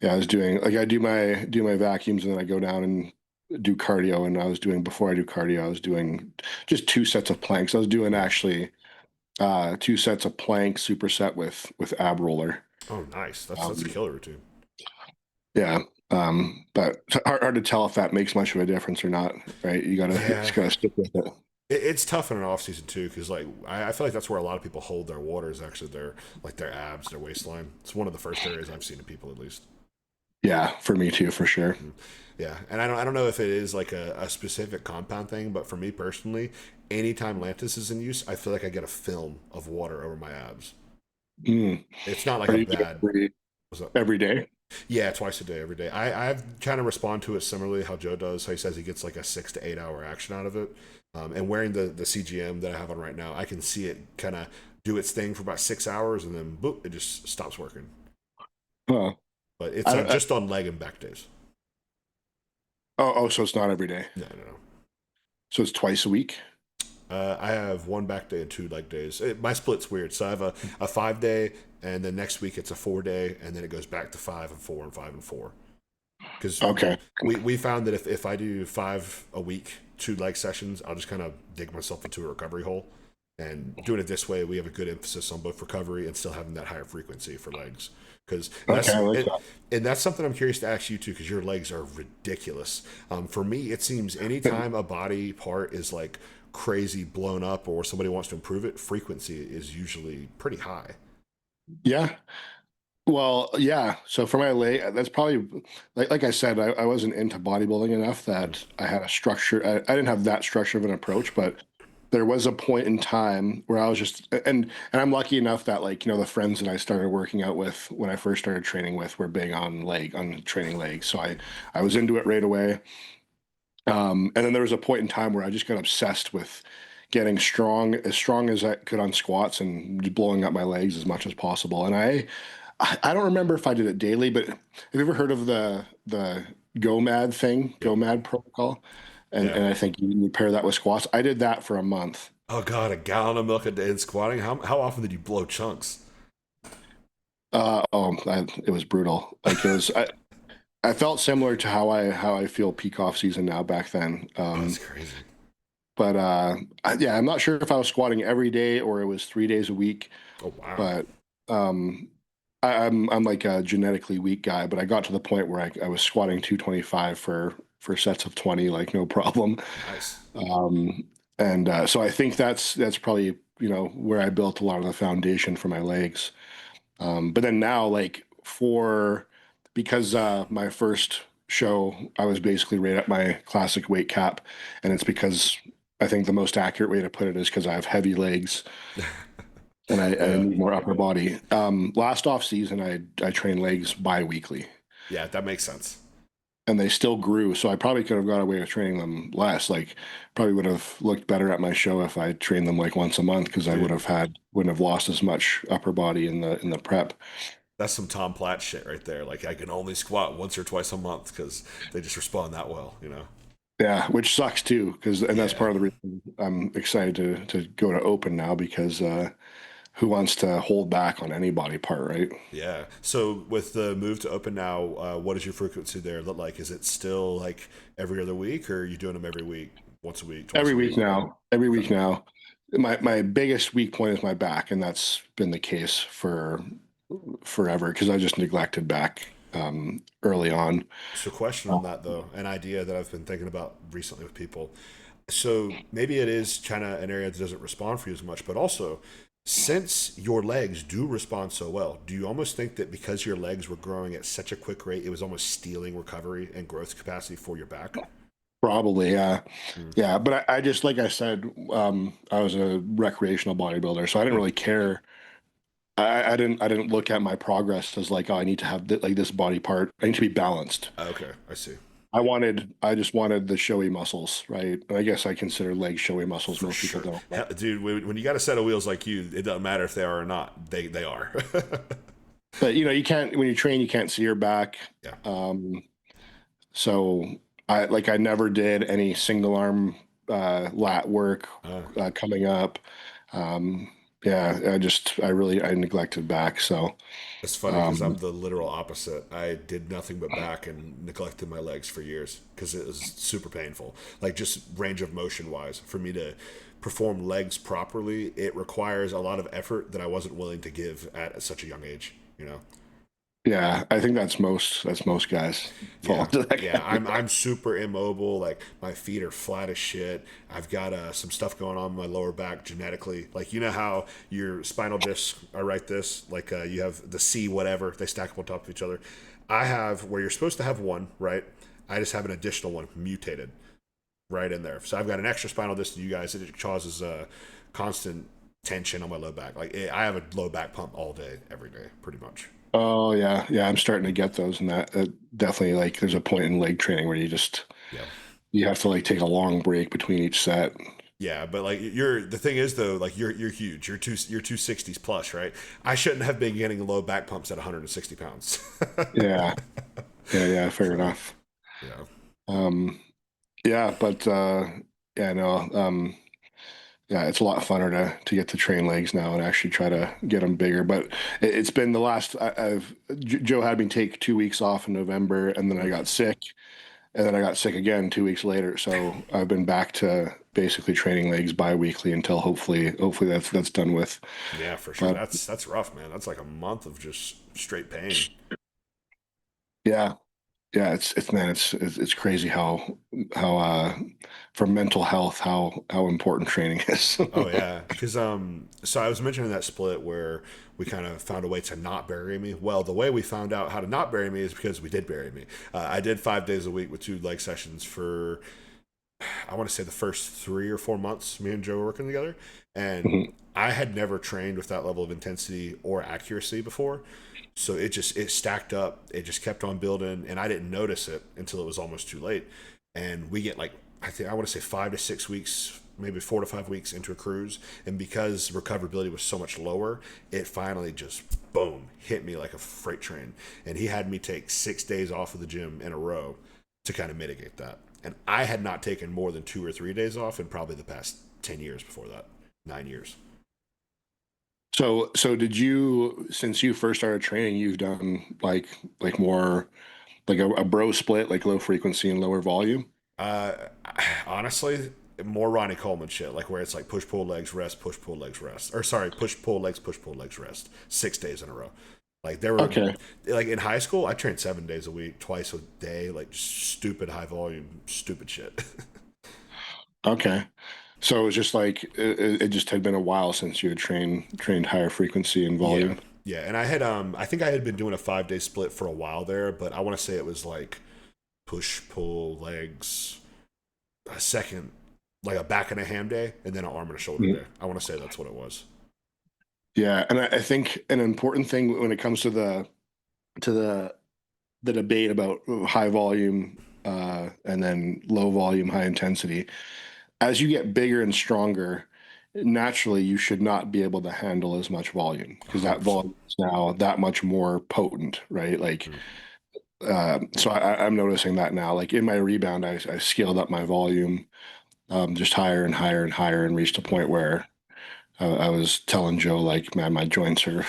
Yeah. I was doing, like, I do my vacuums and then I go down and do cardio. And I was doing, before I do cardio, I was doing just 2 sets of planks. I was doing actually 2 sets of plank superset with ab roller.
Oh, nice. That's a
Um,
killer routine.
yeah. But it's hard to tell if that makes much of a difference or not, right? You gotta
Yeah,
just gotta stick with it.
it's tough in an off season too because like I feel like that's where a lot of people hold their water is actually their like their abs, their waistline. It's one of the first areas I've seen in people at least.
Yeah, for me too, for sure.
Yeah, and I don't know if it is like a specific compound thing, but for me personally, anytime Lantus is in use, I feel like I get a film of water over my abs.
Mm.
It's not like
Are
a
you
bad. What's up?
every day?
Yeah, twice a day, every day. I've kind of respond to it similarly how Joe does. How he says he gets like a 6 to 8 hour action out of it. And wearing the CGM that I have on right now, I can see it kind of do its thing for about 6 hours, and then boop, it just stops working.
Huh.
But it's
I don't,
just on leg and back days.
so it's not every day.
No, no, no.
So it's twice a week.
I have 1 back day and 2 leg days. My split's weird. So I have a 5 day, and then next week it's a 4 day, and then it goes back to 5 and 4 and 5 and 4. Because
Okay.
we found that if I do 5 a week, 2 leg sessions, I'll just kind of dig myself into a recovery hole. And doing it this way, we have a good emphasis on both recovery and still having that higher frequency for legs. Because
Okay, I like that.
and that's something I'm curious to ask you too, because your legs are ridiculous. For me, it seems anytime a body part is like crazy blown up or somebody wants to improve it, frequency is usually pretty high.
Yeah. Well, yeah. So for my leg, that's probably like I said, I wasn't into bodybuilding enough
Mm.
that I had a structure. I didn't have that structure of an approach, but there was a point in time where I was just and I'm lucky enough that, like, the friends that I started working out with when I first started training with were big on training legs. So I was into it right away. And then there was a point in time where I just got obsessed with getting strong as I could on squats and just blowing up my legs as much as possible. And I don't remember if I did it daily, but have you ever heard of the GoMad thing,
Yep.
GoMad protocol?
Yeah.
And I think you pair that with squats. I did that for a month.
Oh god, a gallon of milk a day in squatting. How often did you blow chunks?
It was brutal. Like, I felt similar to how I feel peak off season now back then.
Oh, that's crazy.
But yeah, I'm not sure if I was squatting every day or it was 3 days a week.
Oh wow.
But um, I'm like a genetically weak guy. But I got to the point where I was squatting 225 for sets of 20, like, no problem.
Nice.
Um, and so I think that's probably, where I built a lot of the foundation for my legs. But then now, like, because my first show, I was basically right at my classic weight cap, and it's because I think the most accurate way to put it is because I have heavy legs and I
Yeah.
need more upper body. Last off season, I trained legs bi-weekly,
Yeah, that makes sense.
and they still grew. So I probably could have got away with training them less. Like, probably would have looked better at my show if I trained them like once a month, because I
Dude,
wouldn't have lost as much upper body in the prep.
that's some Tom Platt shit right there. Like I can only squat once or twice a month because they just respond that well, you know?
Yeah, which sucks too, and that's
Yeah.
part of the reason I'm excited to go to open now, because who wants to hold back on any body part, right?
Yeah. So with the move to open now, what does your frequency there look like? Is it still like every other week, or are you doing them every week, once a week, twice
Every
a
week
week?
now, every
Okay.
week now. my biggest weak point is my back, and that's been the case for forever because I just neglected back early on.
So, question
Uh,
on that though, an idea that I've been thinking about recently with people. So maybe it is kind of an area that doesn't respond for you as much, but also since your legs do respond so well, do you almost think that because your legs were growing at such a quick rate, it was almost stealing recovery and growth capacity for your back?
Probably, yeah,
Mm.
yeah. But I just like I said, I was a recreational bodybuilder, so I didn't
Mm.
really care. I didn't look at my progress as like, oh, I need to have like this body part. I need to be balanced.
Okay, I see.
I just wanted the showy muscles, right? And I guess I consider legs showy muscles.
For
Most people
sure.
don't.
Hell, dude, when you got a set of wheels like you, it doesn't matter if they are or not. They are.
But you can't when you train, you can't see your back.
Yeah.
Um, so I never did any single arm lat work
Uh,
coming up. Um, yeah, I neglected back. So
It's funny because I'm
um,
the literal opposite. I did nothing but back and neglected my legs for years because it was super painful. Like just range of motion wise, for me to perform legs properly, it requires a lot of effort that I wasn't willing to give at such a young age. You know?
yeah, I think that's most guys fall
Yeah,
into that
yeah. I'm
category.
super immobile. Like my feet are flat as shit. I've got some stuff going on in my lower back genetically. Like you know how your spinal discs are right this. Like you have the C whatever. They stack up on top of each other. I have where you're supposed to have one, right? I just have an additional one mutated right in there. So I've got an extra spinal disc to you guys. It causes constant tension on my low back. Like I have a low back pump all day, every day, pretty much.
Oh yeah, yeah. I'm starting to get those, and that definitely like there's a point in leg training where
Yeah.
you have to like take a long break between each set.
Yeah, but like you're the thing is though, like you're huge. You're 260s plus, right? I shouldn't have been getting low back pumps at 160 pounds.
Yeah, yeah, yeah. Fair
So
enough.
yeah,
Um, yeah, but yeah, no, yeah, it's a lot funner to get to train legs now and actually try to get them bigger. But it's been the last. Joe had me take 2 weeks off in November, and then I
mm,
got sick, and then I got sick again 2 weeks later. So I've been back to basically training legs bi-weekly until hopefully that's done with.
yeah, for sure.
But
That's rough, man. That's like a month of just straight pain.
yeah, yeah, it's man, it's crazy how for mental health how important training is.
Oh yeah, because so I was mentioning that split where we kind of found a way to not bury me. Well, the way we found out how to not bury me is because we did bury me. I did 5 days a week with two leg sessions for I want to say the first 3 or 4 months me and Joe were working together, and
Mhm.
I had never trained with that level of intensity or accuracy before. So it stacked up. It just kept on building, and I didn't notice it until it was almost too late. And we get like I want to say 5 to 6 weeks, maybe 4 to 5 weeks into a cruise, and because recoverability was so much lower, it finally just boom hit me like a freight train. And he had me take 6 days off of the gym in a row to kind of mitigate that. And I had not taken more than 2 or 3 days off in probably the past 10 years before that, 9 years.
So did you since you first started training, you've done like more like a bro split, like low frequency and lower volume?
Uh, Honestly, more Ronnie Coleman shit, like where it's like push pull legs rest, push pull legs rest, or sorry, push pull legs rest, 6 days in a row. Like there were,
Okay.
like in high school, I trained 7 days a week, twice a day, like just stupid high volume, stupid shit.
Okay. So it was just like it just had been a while since you had trained higher frequency and
Yeah,
volume.
yeah, and I think I had been doing a 5 day split for a while there, but I want to say it was like push pull legs, a second, like a back and a ham day, and then an arm and a shoulder
Mhm.
day. I want to say that's what it was.
Yeah, and I think an important thing when it comes to the the debate about high volume and then low volume, high intensity. As you get bigger and stronger, naturally you should not be able to handle as much volume because that
100%.
volume is now that much more potent, right? Like,
Mm.
so I'm noticing that now. Like in my rebound, I scaled up my volume just higher and higher and higher, and reached a point where I was telling Joe, like, man, my joints are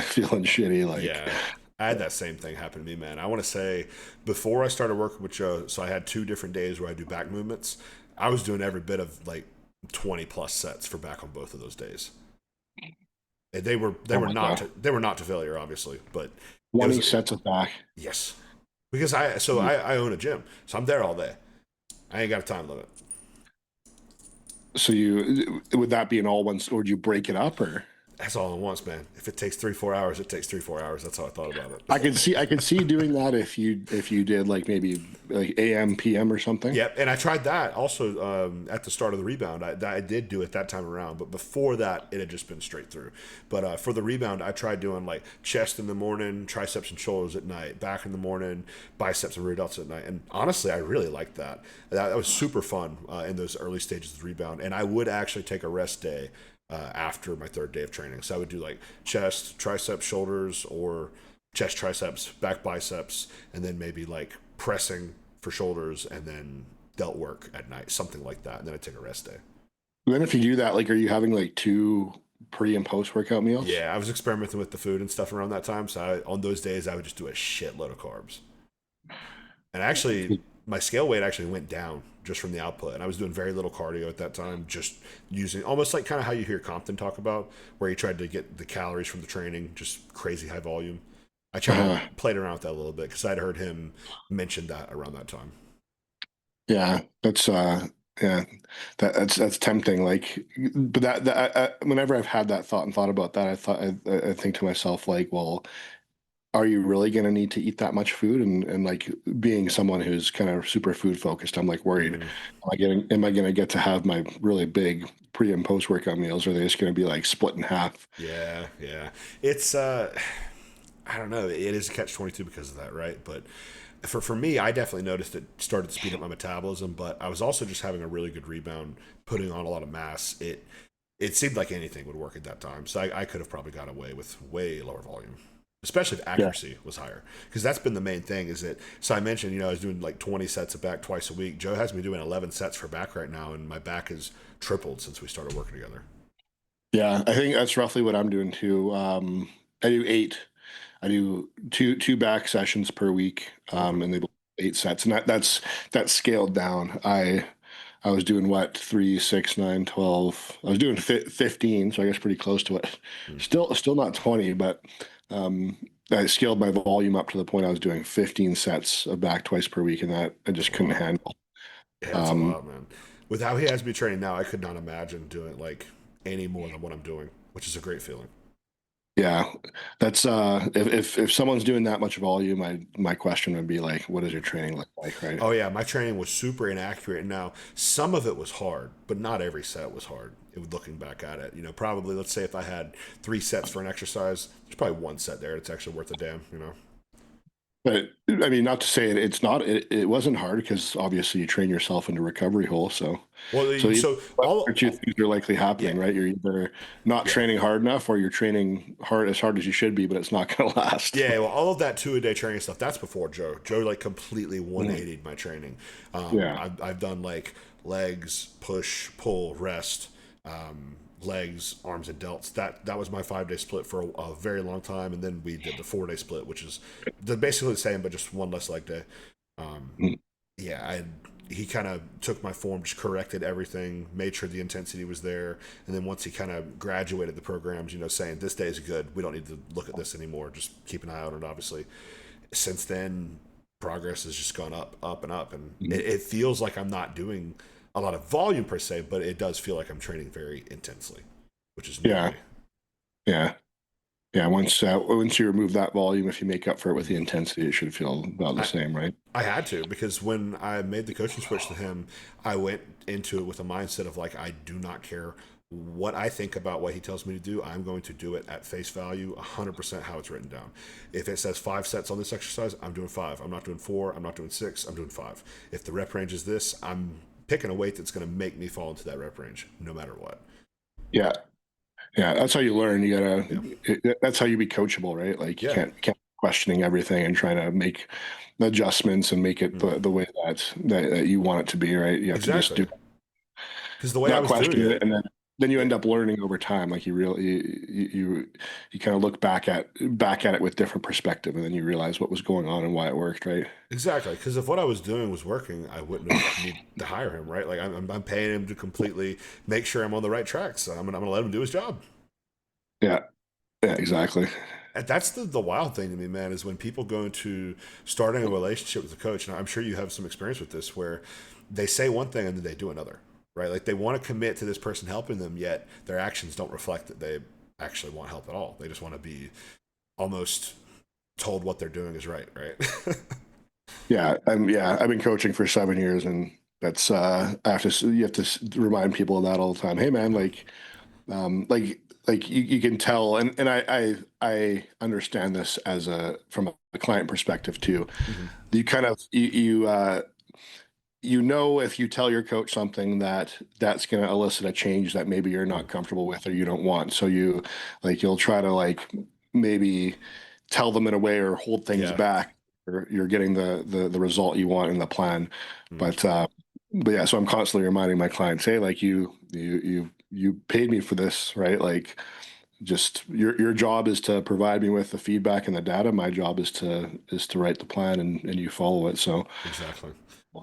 feeling shitty. Like,
Yeah, I had that same thing happen to me, man. I want to say before I started working with Joe, so I had 2 different days where I do back movements. I was doing every bit of like 20 plus sets for back on both of those days. And they were
Oh my God.
they were not to failure, obviously, but it
20
was
sets of back.
yes, because I own a gym, so I'm there all day. I ain't got a time limit.
So would that be an all once, or would you break it up, or?
That's all at once, man. If it takes 3 4 hours, it takes 3 4 hours. That's how I thought about it.
I could see doing that if you did like maybe like AM PM or something.
Yep, and I tried that also at the start of the rebound. I did do it that time around, but before that, it had just been straight through. But for the rebound, I tried doing like chest in the morning, triceps and shoulders at night, back in the morning, biceps and rear delts at night. And honestly, I really liked that. That was super fun in those early stages of the rebound. And I would actually take a rest day after my third day of training. So I would do like chest, triceps, shoulders, or chest, triceps, back, biceps, and then maybe like pressing for shoulders and then delt work at night, something like that. And then I take a rest day.
And then if you do that, like, are you having like two pre and post workout meals?
Yeah, I was experimenting with the food and stuff around that time. So on those days, I would just do a shitload of carbs. And actually, my scale weight actually went down just from the output. And I was doing very little cardio at that time, just using almost like kind of how you hear Compton talk about, where he tried to get the calories from the training, just crazy high volume. I tried to play around with that a little bit because I'd heard him mention that around that time.
Yeah, yeah, that's tempting. Like, but whenever I've had that thought and thought about that, I think to myself like, well, are you really going to need to eat that much food? And like being someone who's kind of super food focused, I'm like worried.
Mm.
Am I going to get to have my really big pre and post workout meals? Or are they just going to be like split in half?
Yeah, yeah. It's I don't know. It is a catch-22 because of that, right? But for me, I definitely noticed it started to speed up my metabolism, but I was also just having a really good rebound, putting on a lot of mass. It seemed like anything would work at that time. So I could have probably got away with way lower volume, especially if
Yeah.
accuracy was higher. Because that's been the main thing is that, so I mentioned, I was doing like 20 sets of back twice a week. Joe has me doing 11 sets for back right now, and my back has tripled since we started working together.
Yeah, I think that's roughly what I'm doing too. I do eight. I do two back sessions per week,
Okay.
and they both 8 sets, and that's scaled down. I was doing what 3, 6, 9, 12. I was doing 15, so I guess pretty close to it.
Hmm.
Still not 20, but um, I scaled my volume up to the point I was doing 15 sets of back twice per week, and that I
That's
just
a
couldn't
lot.
handle.
Yeah, that's a
Um,
lot, man. With how he has me training now, I could not imagine doing like any more than what I'm doing, which is a great feeling.
yeah, that's if someone's doing that much volume, my question would be like, what does your training look like, right?
Oh yeah, my training was super inaccurate. Now some of it was hard, but not every set was hard. Looking back at it, probably let's say if I had 3 sets for an exercise, there's probably one set there that's actually worth a damn.
But I mean, not to say it's not, it wasn't hard because obviously you train yourself into recovery hole.
Well,
So
so
one or two things are likely happening,
yeah,
right? You're either not
yeah.
training hard enough or you're training hard as you should be, but it's not going to last.
Yeah, well, all of that 2 a day training stuff, that's before Joe. Joe like completely
Mhm.
180'd my training.
Yeah.
I've done like legs, push, pull, rest, legs, arms, and delts. That was my 5 day split for a very long time, and then we did the 4 day split, which is basically the same, but just one less leg day. Um,
Mhm.
yeah, he kind of took my form, just corrected everything, made sure the intensity was there, and then once he kind of graduated the programs, saying this day is good, we don't need to look at this anymore, just keep an eye on it. Obviously, since then, progress has just gone up, up, and up, and
Mhm.
it feels like I'm not doing a lot of volume per se, but it does feel like I'm training very intensely, which is new to
Yeah.
me.
Yeah. Yeah. Once you remove that volume, if you make up for it with the intensity, it should feel about the
I,
same, right?
I had to because when I made the coaching switch to him, I went into it with a mindset of like, I do not care what I think about what he tells me to do. I'm going to do it at face value, 100% how it's written down. If it says 5 sets on this exercise, I'm doing 5. I'm not doing 4. I'm not doing 6. I'm doing 5. If the rep range is this, I'm picking a weight that's going to make me fall into that rep range no matter what.
Yeah. Yeah. That's how you learn.
Yeah.
That's how you be coachable, right? Like you
Yeah.
can't questioning everything and trying to make adjustments and make it
Mm.
the way that you want it to be, right? You have to just
Exactly.
do
Because the way I
not
was doing
question it
it,
and then then you end up learning over time. Like you kind of look back at it with different perspective, and then you realize what was going on and why it worked, right?
Exactly, because if what I was doing was working, I wouldn't have need to hire him, right? Like I'm paying him to completely make sure I'm on the right track, so I'm gonna let him do his job.
Yeah, yeah, exactly.
And that's the wild thing to me, man, is when people go into starting a relationship with a coach, and I'm sure you have some experience with this, where they say one thing and then they do another, right? Like they want to commit to this person helping them, yet their actions don't reflect that they actually want help at all. They just want to be almost told what they're doing is right, right?
Yeah, I've been coaching for 7 years, and that's you have to remind people of that all the time. Hey, man, um, like you can tell, and I understand this as a from a client perspective too.
Hmm.
You kind of you know if you tell your coach something that's going to elicit a change that maybe you're not comfortable with or you don't want, so you'll try to maybe tell them in a way or hold things
Yeah.
back, or you're getting the result you want in the plan.
Mm.
But yeah, so I'm constantly reminding my clients, hey, like you paid me for this, right? Like, just your job is to provide me with the feedback and the data. My job is to write the plan, and you follow it. So
Exactly.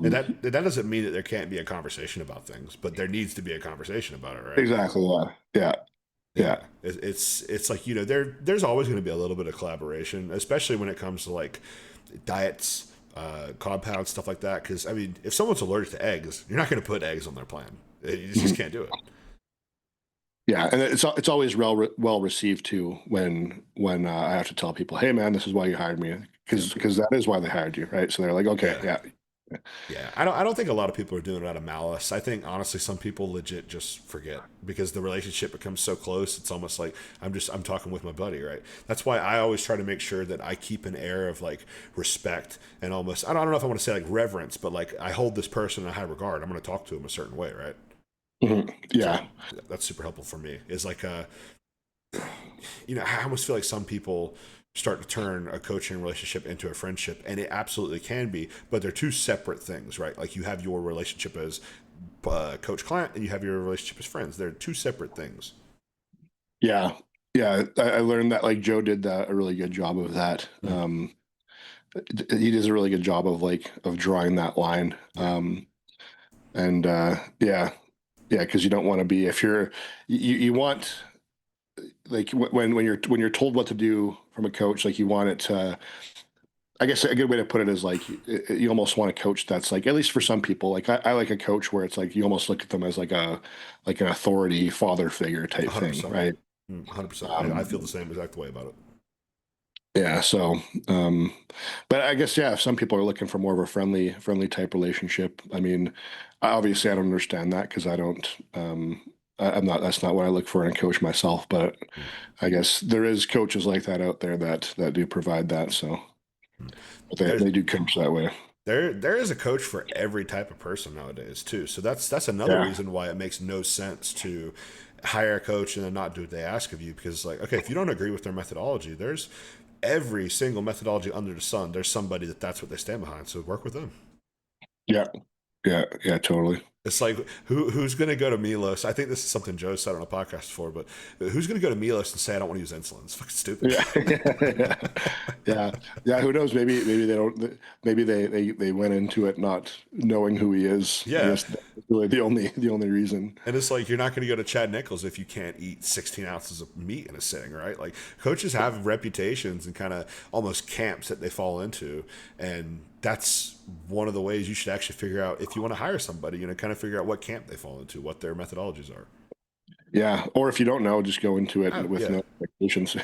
And
um,
that doesn't mean that there can't be a conversation about things, but there needs to be a conversation about it, right?
exactly, yeah, yeah,
Yeah,
yeah.
it's like there's always going to be a little bit of collaboration, especially when it comes to like diets, compounds, stuff like that. Because I mean, if someone's allergic to eggs, you're not going to put eggs on their plan. You just
Mhm.
can't do it.
Yeah, and it's always well received too when I have to tell people, hey man, this is why you hired me,
Yeah,
because that is why they hired you, right? So they're like, okay,
yeah,
yeah,
yeah. I don't think a lot of people are doing it out of malice. I think honestly, some people legit just forget because the relationship becomes so close. It's almost like I'm talking with my buddy, right? That's why I always try to make sure that I keep an air of like respect and almost I don't know if I want to say like reverence, but like I hold this person in a high regard. I'm going to talk to him a certain way, right?
mhm,
So
yeah,
that's super helpful for me. Is like I almost feel like some people start to turn a coaching relationship into a friendship, and it absolutely can be, but they're two separate things, right? Like you have your relationship as coach client, and you have your relationship as friends. They're two separate things.
yeah, yeah. I learned that like Joe did a really good job of that.
Mm,
He does a really good job of drawing that line.
yeah,
And yeah, yeah, because you don't want to be if you want like when you're told what to do from a coach, like you want it to. I guess a good way to put it is like you almost want a coach that's like, at least for some people, like I like a coach where it's like you almost look at them as like an authority father figure type thing,
100%.
right?
100%. I feel the
Um,
same exact way about it.
yeah, so um, but I guess yeah, if some people are looking for more of a friendly type relationship, I mean, obviously I don't understand that because I don't. I'm not. That's not what I look for in a coach myself. But
Mm,
I guess there is coaches like that out there that do provide that. So
mm.
but
There's
they do coach that way.
there is a coach for every type of person nowadays too. So that's another
Yeah.
reason why it makes no sense to hire a coach and then not do what they ask of you, because like, okay, if you don't agree with their methodology, there's every single methodology under the sun. There's somebody that's what they stand behind. So work with them.
Yeah. Yeah. Yeah. Totally.
It's like who's going to go to Milos? I think this is something Joe said on a podcast before, but who's going to go to Milos and say I don't want to use insulin? It's fucking stupid.
Yeah. Yeah. Yeah. Yeah. Who knows? Maybe they don't. Maybe they went into it not knowing who he is. I
Yeah,
guess that's really the only reason.
and it's like you're not going to go to Chad Nichols if you can't eat 16 ounces of meat in a sitting, right? Like coaches have reputations and kind of almost camps that they fall into, and that's one of the ways you should actually figure out if you want to hire somebody. Kind of figure out what camp they fall into, what their methodologies are.
Yeah. Or if you don't know, just go into it
Oh,
with
yeah.
no expectations.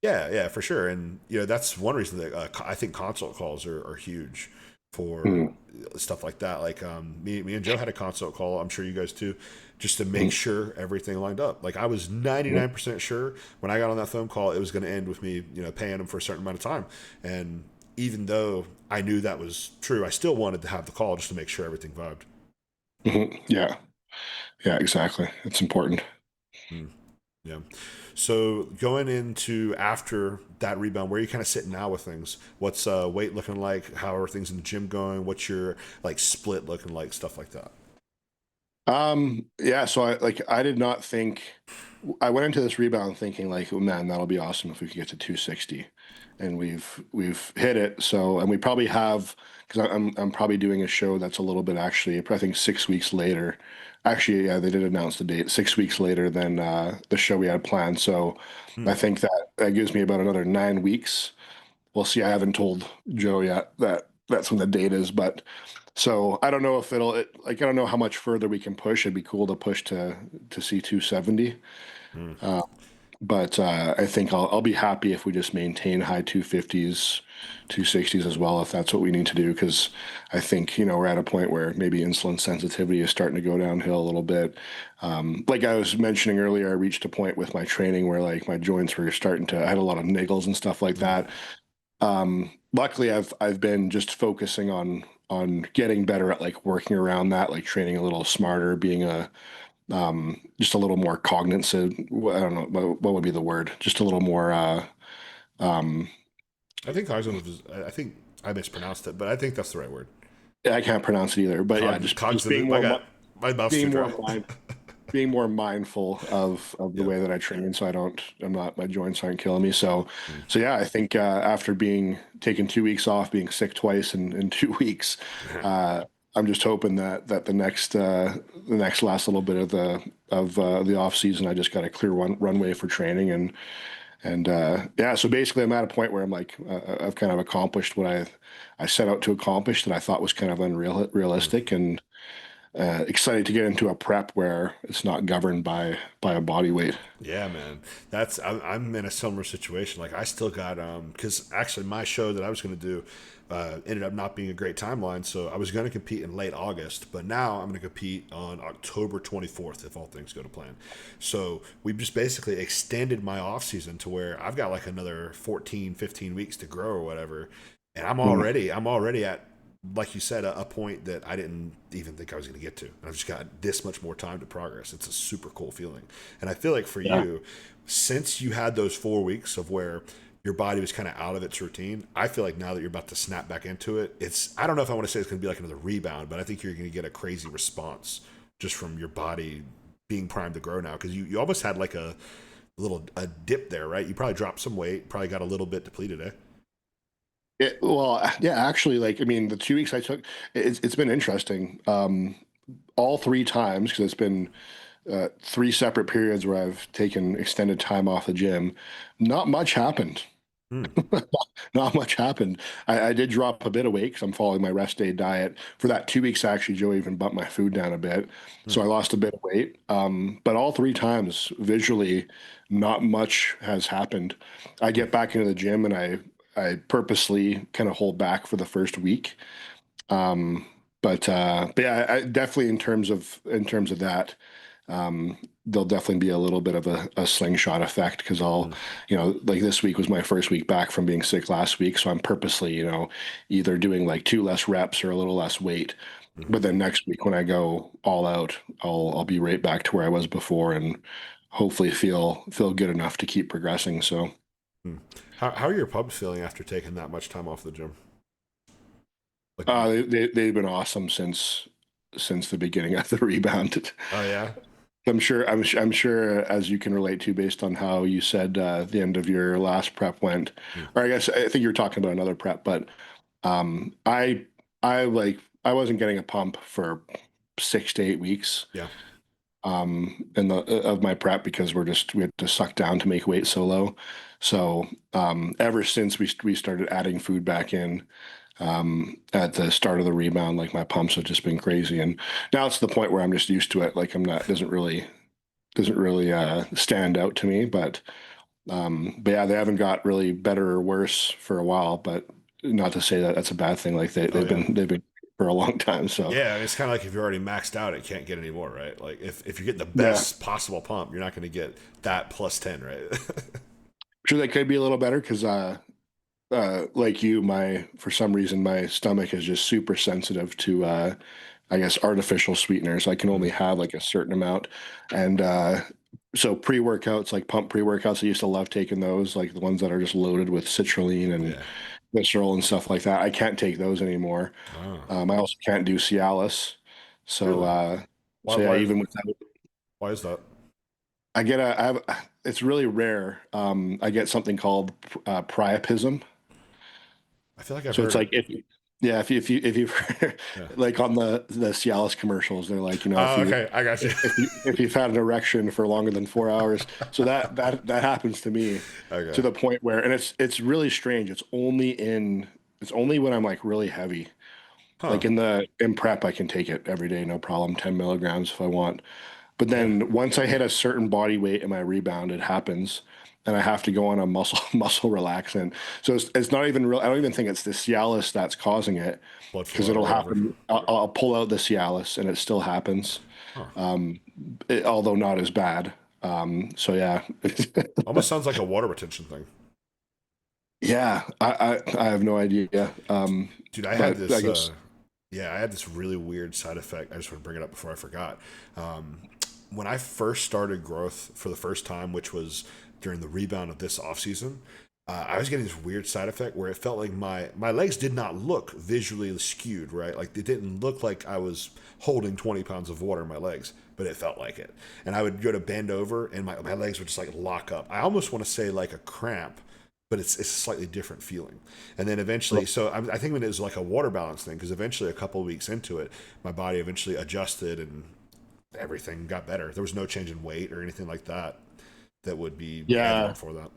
Yeah, yeah, for sure. And that's one reason that I think consult calls are huge for
Mm,
stuff like that. Like me and Joe had a consult call. I'm sure you guys too, just to make
mm,
sure everything lined up. Like I was
mm.
99% sure when I got on that phone call, it was going to end with me, paying him for a certain amount of time. And even though I knew that was true, I still wanted to have the call just to make sure everything vibed.
Yeah. Yeah. Exactly. It's important.
Mm, yeah. So going into after that rebound, where are you kind of sitting now with things? What's weight looking like? How are things in the gym going? What's your like split looking like? Stuff like that.
Yeah, so I did not think I went into this rebound thinking like, oh man, that'll be awesome if we could get to 260, and we've hit it. So, and we probably have because I'm probably doing a show that's a little bit actually, I think 6 weeks later. Actually, yeah, they did announce the date 6 weeks later than the show we had planned. So,
Hmm.
I think that gives me about another 9 weeks. We'll see. I haven't told Joe yet that that's when the date is, but so I don't know if like I don't know how much further we can push. It'd be cool to push to see 270.
Hmm.
Uh, but I think I'll be happy if we just maintain high 250s, 260s as well, if that's what we need to do. Because I think, we're at a point where maybe insulin sensitivity is starting to go downhill a little bit. Like I was mentioning earlier, I reached a point with my training where like my joints were starting to, I had a lot of niggles and stuff like
Hmm.
that. Luckily, I've been just focusing on getting better at like working around that, like training a little smarter, being a just a little more cognizant. I don't know what would be the word. Just a little more. Um,
I think cognitive is. I think I mispronounced it, but I think that's the right word.
I can't pronounce it either, but yeah, just being
Cognitive. I got my mouth's too
being
dry.
more being more mindful of the
Yeah.
way that I train, so I'm not my joints aren't killing me. So
Hmm.
yeah, I think after being taking 2 weeks off, being sick twice in 2 weeks, uh, I'm just hoping that the next last little bit of the off season, I just got a clear runway for training and yeah. So basically, I'm at a point where I'm like I've kind of accomplished what I set out to accomplish that I thought was kind of
Hmm.
unrealistic and excited to get into a prep where it's not governed by a body weight.
Yeah, man. I'm in a similar situation. Like I still got because actually my show that I was going to do ended up not being a great timeline. So I was going to compete in late August, but now I'm going to compete on October 24th if all things go to plan. So we've just basically extended my off season to where I've got like another 14, 15 weeks to grow or whatever, and
Mm,
I'm already at, like you said, a point that I didn't even think I was going to get to. And I've just got this much more time to progress. It's a super cool feeling. And I feel like for
yeah.
you, since you had those 4 weeks of where your body was kind of out of its routine, I feel like now that you're about to snap back into it, I don't know if I want to say it's going to be like another rebound, but I think you're going to get a crazy response just from your body being primed to grow now. Cause you almost had like a dip there, right? You probably dropped some weight, probably got a little bit depleted, eh?
Well, yeah, actually, like, I mean, the 2 weeks I took, it's been interesting. All three times, because it's been three separate periods where I've taken extended time off the gym, not much happened.
Hmm.
Not much happened. I did drop a bit of weight because I'm following my rest day diet. For that 2 weeks, actually, Joe even bumped my food down a bit.
Hmm.
So I lost a bit of weight. But all three times, visually, not much has happened. I
Hmm.
get back into the gym and I purposely kind of hold back for the first week. Um, but yeah, definitely in terms of that, there'll definitely be a little bit of a slingshot effect because
Hmm.
like this week was my first week back from being sick last week, so I'm purposely, either doing like two less reps or a little less weight.
Hmm.
But then next week when I go all out, I'll be right back to where I was before and hopefully feel good enough to keep progressing. So.
Hmm. How are your pubs feeling after taking that much time off the gym? Like,
They've been awesome since the beginning of the rebound.
oh yeah.
I'm sure, as you can relate to, based on how you said the end of your last prep went,
Hmm.
or I think you're talking about another prep, but um, I I wasn't getting a pump for 6 to 8 weeks
Yeah.
in the of my prep because we had to suck down to make weight so low. So ever since we started adding food back in at the start of the rebound, like my pumps have just been crazy, and now it's the point where I'm just used to it. Like I'm not doesn't really stand out to me, but yeah, they haven't got really better or worse for a while. But not to say that that's a bad thing. Like
Oh yeah.
they've been for a long time. So
Yeah, it's kind of like if you're already maxed out, it can't get any more, right? Like if you're getting the
yeah,
best possible pump, you're not going to get that plus 10, right?
sure they could be a little better because like you, my for some reason my stomach is just super sensitive to I guess artificial sweeteners. I can
Hmm.
only have like a certain amount, and so pre-workouts like pump pre-workouts. I used to love taking those, like the ones that are just loaded with citrulline and
Yeah.
glycerol and stuff like that. I can't take those anymore.
Oh,
I also can't do Cialis, so
really? Why?
So yeah,
Why?
even without,
Why is that?
I have, it's really rare. I get something called priapism.
I feel like I've
So it's
heard
like
it.
if yeah, if you
Yeah.
like on the Cialis commercials, they're like,
Oh, okay. I got you.
if you've had an erection for longer than 4 hours, so that happens to me to
Okay.
the point where, and it's really strange. It's only when I'm like really heavy,
Huh.
like in prep, I can take it every day, no problem, 10 milligrams if I want. But
Yeah.
then once I hit a certain body weight in my rebound, it happens, and I have to go on a muscle relaxant. So it's not even real. I don't even think it's the Cialis that's causing it,
Blood
because
flow or
it'll
whatever.
happen. I'll pull out the Cialis, and it still happens,
Huh.
although not as bad. So yeah,
Almost sounds like a water retention thing.
yeah. I have no idea.
Dude, I had
But I
this.
guess
Yeah, I had this really weird side effect. I just want to bring it up before I forgot. Um, when I first started growth for the first time, which was during the rebound of this off season, I was getting this weird side effect where it felt like my legs did not look visually skewed, right? Like it didn't look like I was holding 20 pounds of water in my legs, but it felt like it. And I would go to bend over, and my legs would just like lock up. I almost want to say like a cramp, but it's a slightly different feeling. And then eventually, so I think when it was like a water balance thing, because eventually a couple of weeks into it, my body eventually adjusted and everything got better. There was no change in weight or anything like that that would be
yeah.
evident for that.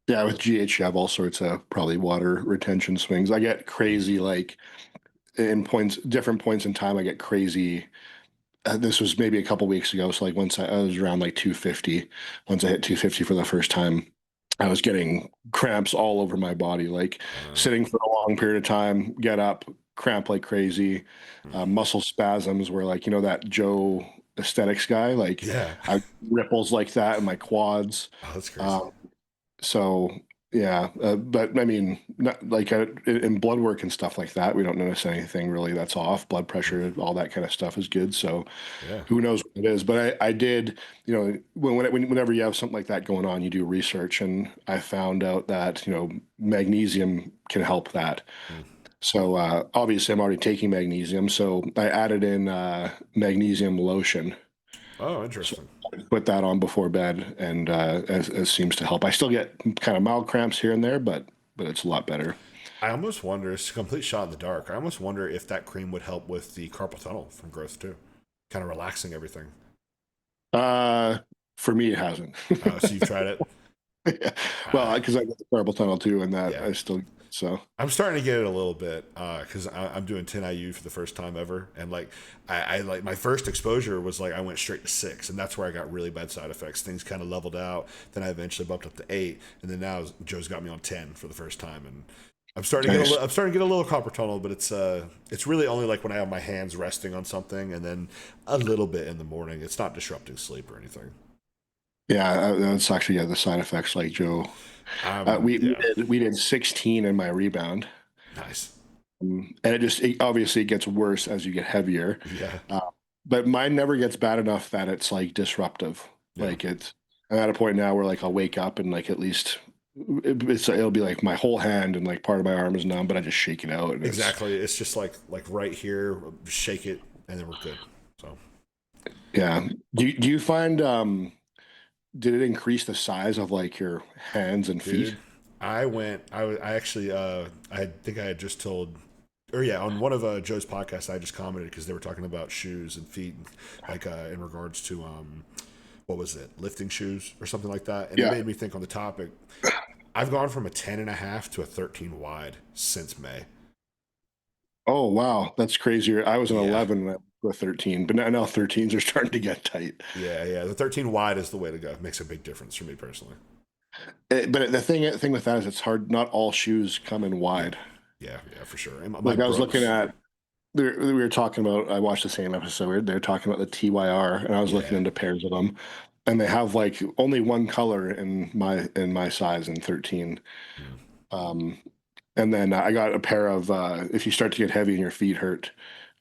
Yeah, with GH, you have all sorts of probably water retention swings. I get crazy, like in different points in time. I get crazy. This was maybe a couple weeks ago. So like once I was around like 250, once I hit 250 for the first time, I was getting cramps all over my body, like
Uh,
sitting for a long period of time, get up, cramp like crazy, muscle spasms where like, that Joe aesthetics guy, like
yeah.
I ripples like that in my quads.
Oh, that's crazy.
Um, so yeah, but I mean, not, like in blood work and stuff like that, we don't notice anything really that's off. Blood pressure, all that kind of stuff is good. So
Yeah.
who knows what it is? But I did, whenever you have something like that going on, you do research, and I found out that magnesium can help that.
Mm.
So obviously, I'm already taking magnesium, so I added in magnesium lotion.
Oh,
So
interesting.
I put that on before bed, and as seems to help. I still get kind of mild cramps here and there, but it's a lot better.
I almost wonder, it's a complete shot in the dark. I almost wonder if that cream would help with the carpal tunnel from growth too, kind of relaxing everything.
Uh, for me, it hasn't.
So you've tried it?
Well,
Uh,
because I get the carpal tunnel too, and that
yeah.
I still so.
I'm starting to get it a little bit because I'm doing 10 IU for the first time ever, and like I like my first exposure was like I went straight to 6, and that's where I got really bad side effects. Things kind of leveled out. Then I eventually bumped up to 8, and then now Joe's got me on 10 for the first time, and
Nice.
I'm starting to get a little carpal tunnel, but it's really only like when I have my hands resting on something, and then a little bit in the morning. It's not disrupting sleep or anything.
Yeah, that's actually the side effects like Joe.
Yeah,
We did 16 in my rebound,
nice.
and obviously it gets worse as you get heavier.
Yeah,
Uh, but mine never gets bad enough that it's like disruptive.
yeah.
Like I'm at a point now where like I'll wake up and like at least it'll be like my whole hand and like part of my arm is numb, but I just shake it out and it's
Exactly. It's just like right here, shake it, and then we're good. So,
yeah. Do you find did it increase the size of like your hands and feet?
dude, I actually, I think I had just told, or yeah, on one of Joe's podcasts, I just commented because they were talking about shoes and feet, like in regards to what was it, lifting shoes or something like that, and it
Yeah.
made me think on the topic. I've gone from a 10 and a half to a 13 wide since May.
Oh wow, that's crazier. I was an
Yeah.
11 with 13, but now 13s are starting to get tight.
Yeah, yeah. The 13 wide is the way to go. It makes a big difference for me personally.
But the thing with that is it's hard. Not all shoes come in
Yeah,
wide.
yeah, yeah, for sure. And my
Like I was looking
Brooks,
at, we were talking about. I watched the same episode. They're talking about the TYR, and I was looking
yeah,
into pairs of them, and they have like only one color in my size in 13.
mm,
Um, and then I got a pair of if you start to get heavy and your feet hurt,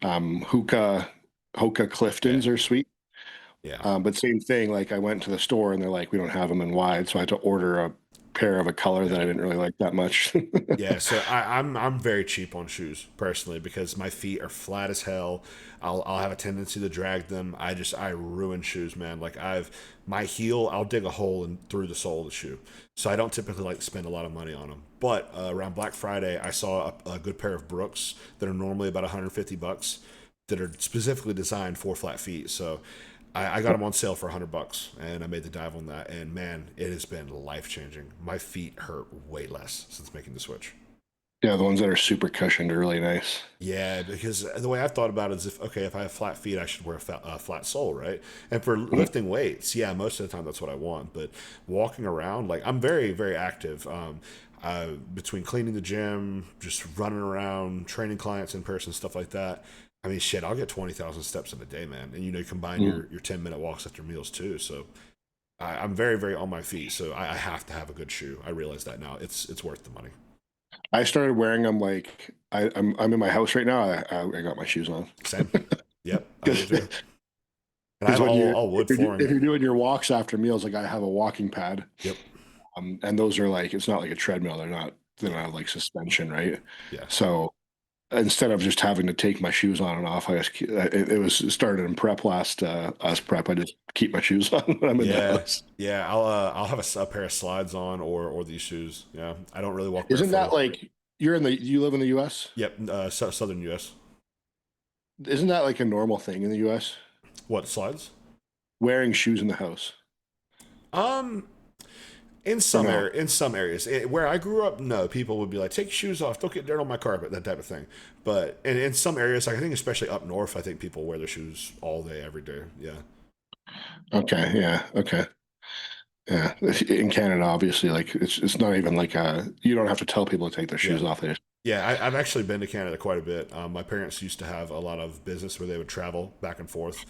Hoka
yeah,
Cliftons are sweet.
yeah.
But same thing. Like I went to the store and they're like, we don't have them in wide, so I had to order a. pair of a color that
Yeah.
I didn't really like that much.
Yeah, so I'm very cheap on shoes personally because my feet are flat as hell. I'll have a tendency to drag them. I ruin shoes, man. Like my heel, I'll dig a hole in through the sole of the shoe. So I don't typically like to spend a lot of money on them. But around Black Friday, I saw a good pair of Brooks that are normally about 150 bucks that are specifically designed for flat feet. So I got them on sale for $100, and I made the dive on that. And man, it has been life changing. My feet hurt way less since making the switch.
Yeah, the ones that are super cushioned are really nice.
Yeah, because the way I've thought about it is if I have flat feet, I should wear a flat sole, right? And for
Mhm.
lifting weights, yeah, most of the time that's what I want. But walking around, like I'm very active. Between cleaning the gym, just running around, training clients in person, stuff like that. I mean, shit, I'll get 20,000 steps in a day, man. And you combine
Mm.
your 10-minute walks after meals too. So I'm very on my feet. So I have to have a good shoe. I realize that now. It's worth the money.
I started wearing them like I'm in my house right now. I got my shoes on
Same. Yep, I do
because
too. And I have
when
all wood
if
flooring.
you're doing your walks after meals, like I have a walking pad,
Yep.
and those are like it's not like a treadmill. They don't
Yeah.
have like suspension, right?
Yeah.
So instead of just having to take my shoes on and off, it started in prep last prep. I just keep my shoes on when I'm in the
Yeah.
house.
Yeah. I'll have a pair of slides on or these shoes. Yeah. I don't really walk
Isn't that
barefooted.
like you live in the U.S.?
Yep. Southern U.S.
Isn't that like a normal thing in the U.S.?
What slides?
Wearing shoes in the house
Um,
or no?
in some areas, where I grew up, no, people would be like, "Take your shoes off, don't get dirt on my carpet," that type of thing. But in some areas, like I think especially up north, I think people wear their shoes all day, every day. Yeah.
Okay, yeah, okay. Yeah, in Canada, obviously, like it's not even like you don't have to tell people to take their
Yeah.
shoes off. They just,
Yeah, I've actually been to Canada quite a bit. My parents used to have a lot of business where they would travel back and forth.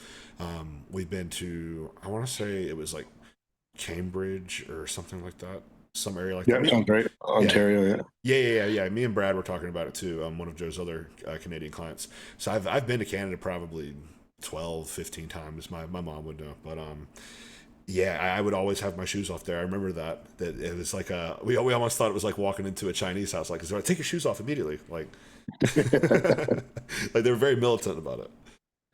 We've been to, I want to say it was like Cambridge or something like that, some area like that.
yeah, sounds right.
Yeah,
Ontario, yeah.
yeah. Me and Brad were talking about it too. One of Joe's other Canadian clients. So I've been to Canada probably 12, 15 times. My mom would know, but yeah, I would always have my shoes off there. I remember that it was like we almost thought it was like walking into a Chinese house. Like, take your shoes off immediately. Like, like they were very militant about it,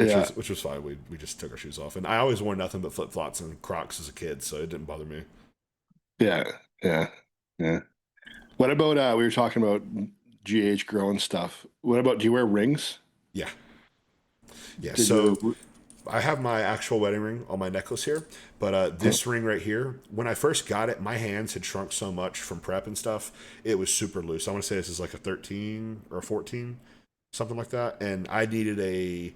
Yeah,
which was fine. We just took our shoes off, and I always wore nothing but flip flops and Crocs as a kid, so it didn't bother me.
yeah, yeah, yeah. What about we were talking about GH growing stuff. What about do you wear rings?
Yeah, yeah.
Did you
So I have my actual wedding ring on my necklace here, but this ring right here, when I first got it, my hands had shrunk so much from prep and stuff, it was super loose. I want to say this is like a 13 or a 14, something like that, and I needed a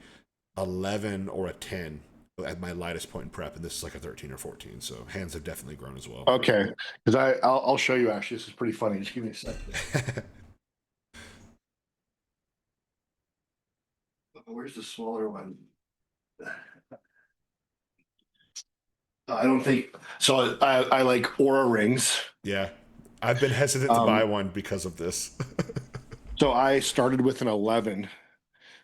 11 or a 10 at my lightest point in prep, and this is like a 13 or 14. So hands have definitely grown as well.
okay? Because I'll show you actually. This is pretty funny. Just give me a second. Where's the smaller one? I don't think so. I like Aura rings.
Yeah, I've been hesitant to buy
Um,
one because of this.
so I started with an 11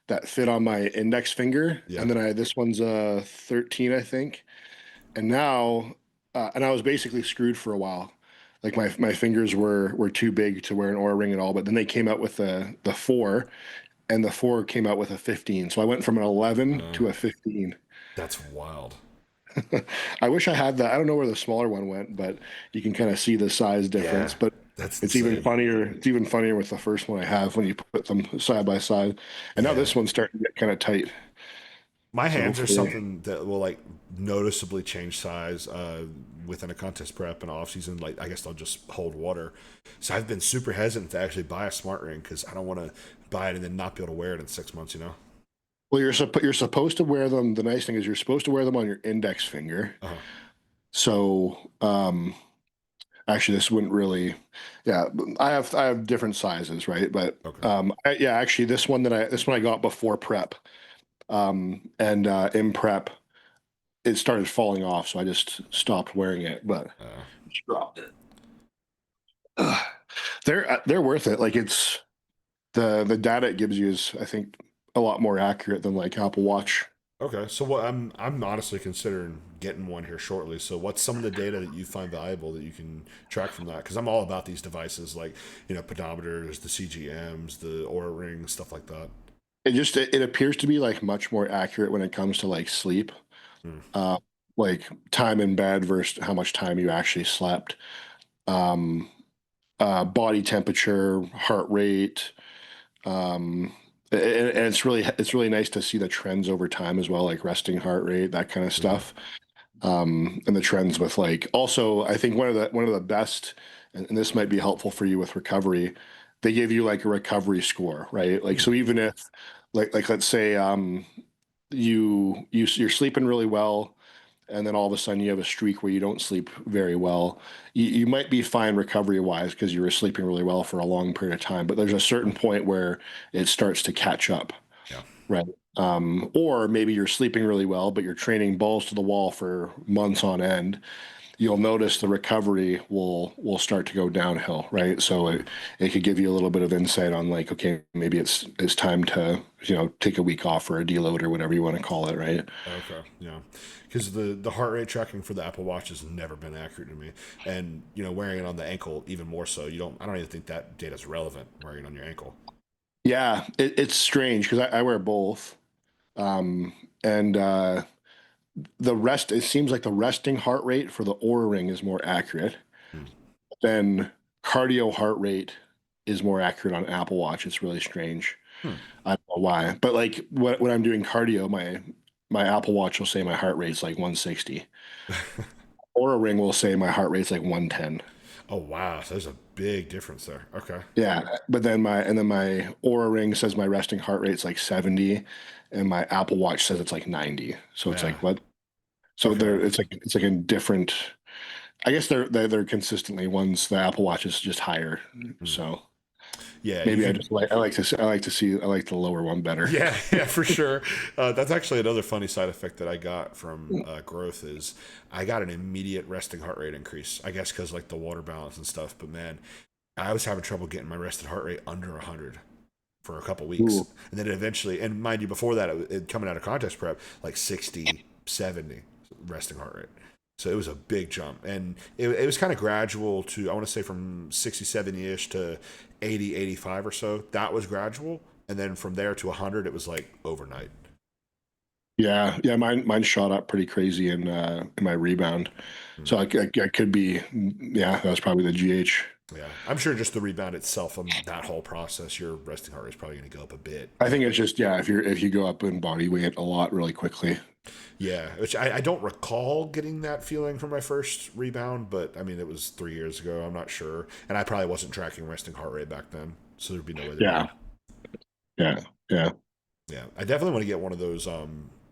that fit on my index finger,
Yeah.
and then this one's a 13, I think. And now, and I was basically screwed for a while. Like my fingers were too big to wear an Aura ring at all. But then they came out with the four, and the four came out with a 15. So I went from an 11
Uh,
to a 15.
that's wild.
I wish I had that. I don't know where the smaller one went, but you can kind of see the size
Yeah,
difference. But
that's
it's even
insane.
funnier. It's even funnier with the first one I have when you put them side by side. And now
Yeah.
this one's starting to get kind of tight.
My
So
hands are
hopefully,
something that will like noticeably change size within a contest prep and off season. Like I guess they'll just hold water. So I've been super hesitant to actually buy a smart ring because I don't want to buy it and then not be able to wear it in 6 months.
well, you're supposed to wear them. The nice thing is you're supposed to wear them on your index finger.
Uh-huh.
So actually, this wouldn't really. Yeah, I have different sizes, right? But
Okay.
yeah, actually, this one I got before prep, and in prep it started falling off, so I just stopped wearing it. But
Uh,
just dropped it. Ugh. They're worth it. Like it's the data it gives you is I think a lot more accurate than like Apple Watch.
Okay, so what I'm honestly considering getting one here shortly. So what's some of the data that you find valuable that you can track from that? Because I'm all about these devices, like pedometers, the CGMs, the Oura Ring, stuff like that.
It appears to be like much more accurate when it comes to like sleep,
Hmm.
uh, like time in bed versus how much time you actually slept. Um, Body temperature, heart rate, um, and it's really nice to see the trends over time as well, like resting heart rate, that kind of
Hmm.
stuff. And the trends with like also I think one of the best, and this might be helpful for you with recovery. They give you like a recovery score, right? Like
Hmm.
so even if like let's say you're sleeping really well and then all of a sudden you have a streak where you don't sleep very well, you might be fine recovery wise because you were sleeping really well for a long period of time, but there's a certain point where it starts to catch up,
Yeah.
right? Or maybe you're sleeping really well, but you're training balls to the wall for months on end. You'll notice the recovery will start to go downhill, right? So
Hmm.
it could give you a little bit of insight on like, okay, maybe it's time to take a week off or a deload or whatever you want to call it, right?
Okay, yeah, because the heart rate tracking for the Apple Watch has never been accurate to me, and wearing it on the ankle even more so. I don't even think that data is relevant wearing it on your ankle.
Yeah, it's strange because I wear both, um, and it seems like the resting heart rate for the Oura Ring is more accurate.
Hmm.
Then cardio heart rate is more accurate on Apple Watch. It's really strange.
Hmm.
I don't know why, but like when I'm doing cardio, my Apple Watch will say my heart rate's like 160. Oura Ring will say my heart rate's like 110.
Oh wow, so there's a big difference there. Okay,
Yeah, but then my Oura Ring says my resting heart rate's like 70, and my Apple Watch says it's like 90. So it's
yeah,
like what? So
okay.
it's like a different. I guess they're consistently ones. The Apple Watch is just higher.
Hmm.
So
Yeah, you
maybe
can.
I like to see I like the lower one better.
Yeah, yeah, for sure. That's actually another funny side effect that I got from growth is I got an immediate resting heart rate increase. I guess because like the water balance and stuff. But man, I was having trouble getting my rested heart rate under 100 for a couple weeks.
Ooh.
And then it eventually, and mind you, before that, coming out of contest prep, like 60, 70 resting heart rate. So it was a big jump. And it was kind of gradual to, I want to say from 60, 70 ish to 80, 85 or so. That was gradual. And then from there to 100, it was like overnight.
Yeah, mine shot up pretty crazy in my rebound.
Hmm.
So I could be, yeah, that was probably the GH.
Yeah. I'm sure just the rebound itself, that whole process, your resting heart rate is probably going to go up a bit.
I think
But
it's just yeah, if you go up in body weight a lot really quickly.
yeah, which I don't recall getting that feeling from my first rebound, but I mean, it was 3 years ago. I'm not sure. And I probably wasn't tracking resting heart rate back then. So there'd be no way to know.
Yeah, yeah, yeah.
Yeah. I definitely want to get one of those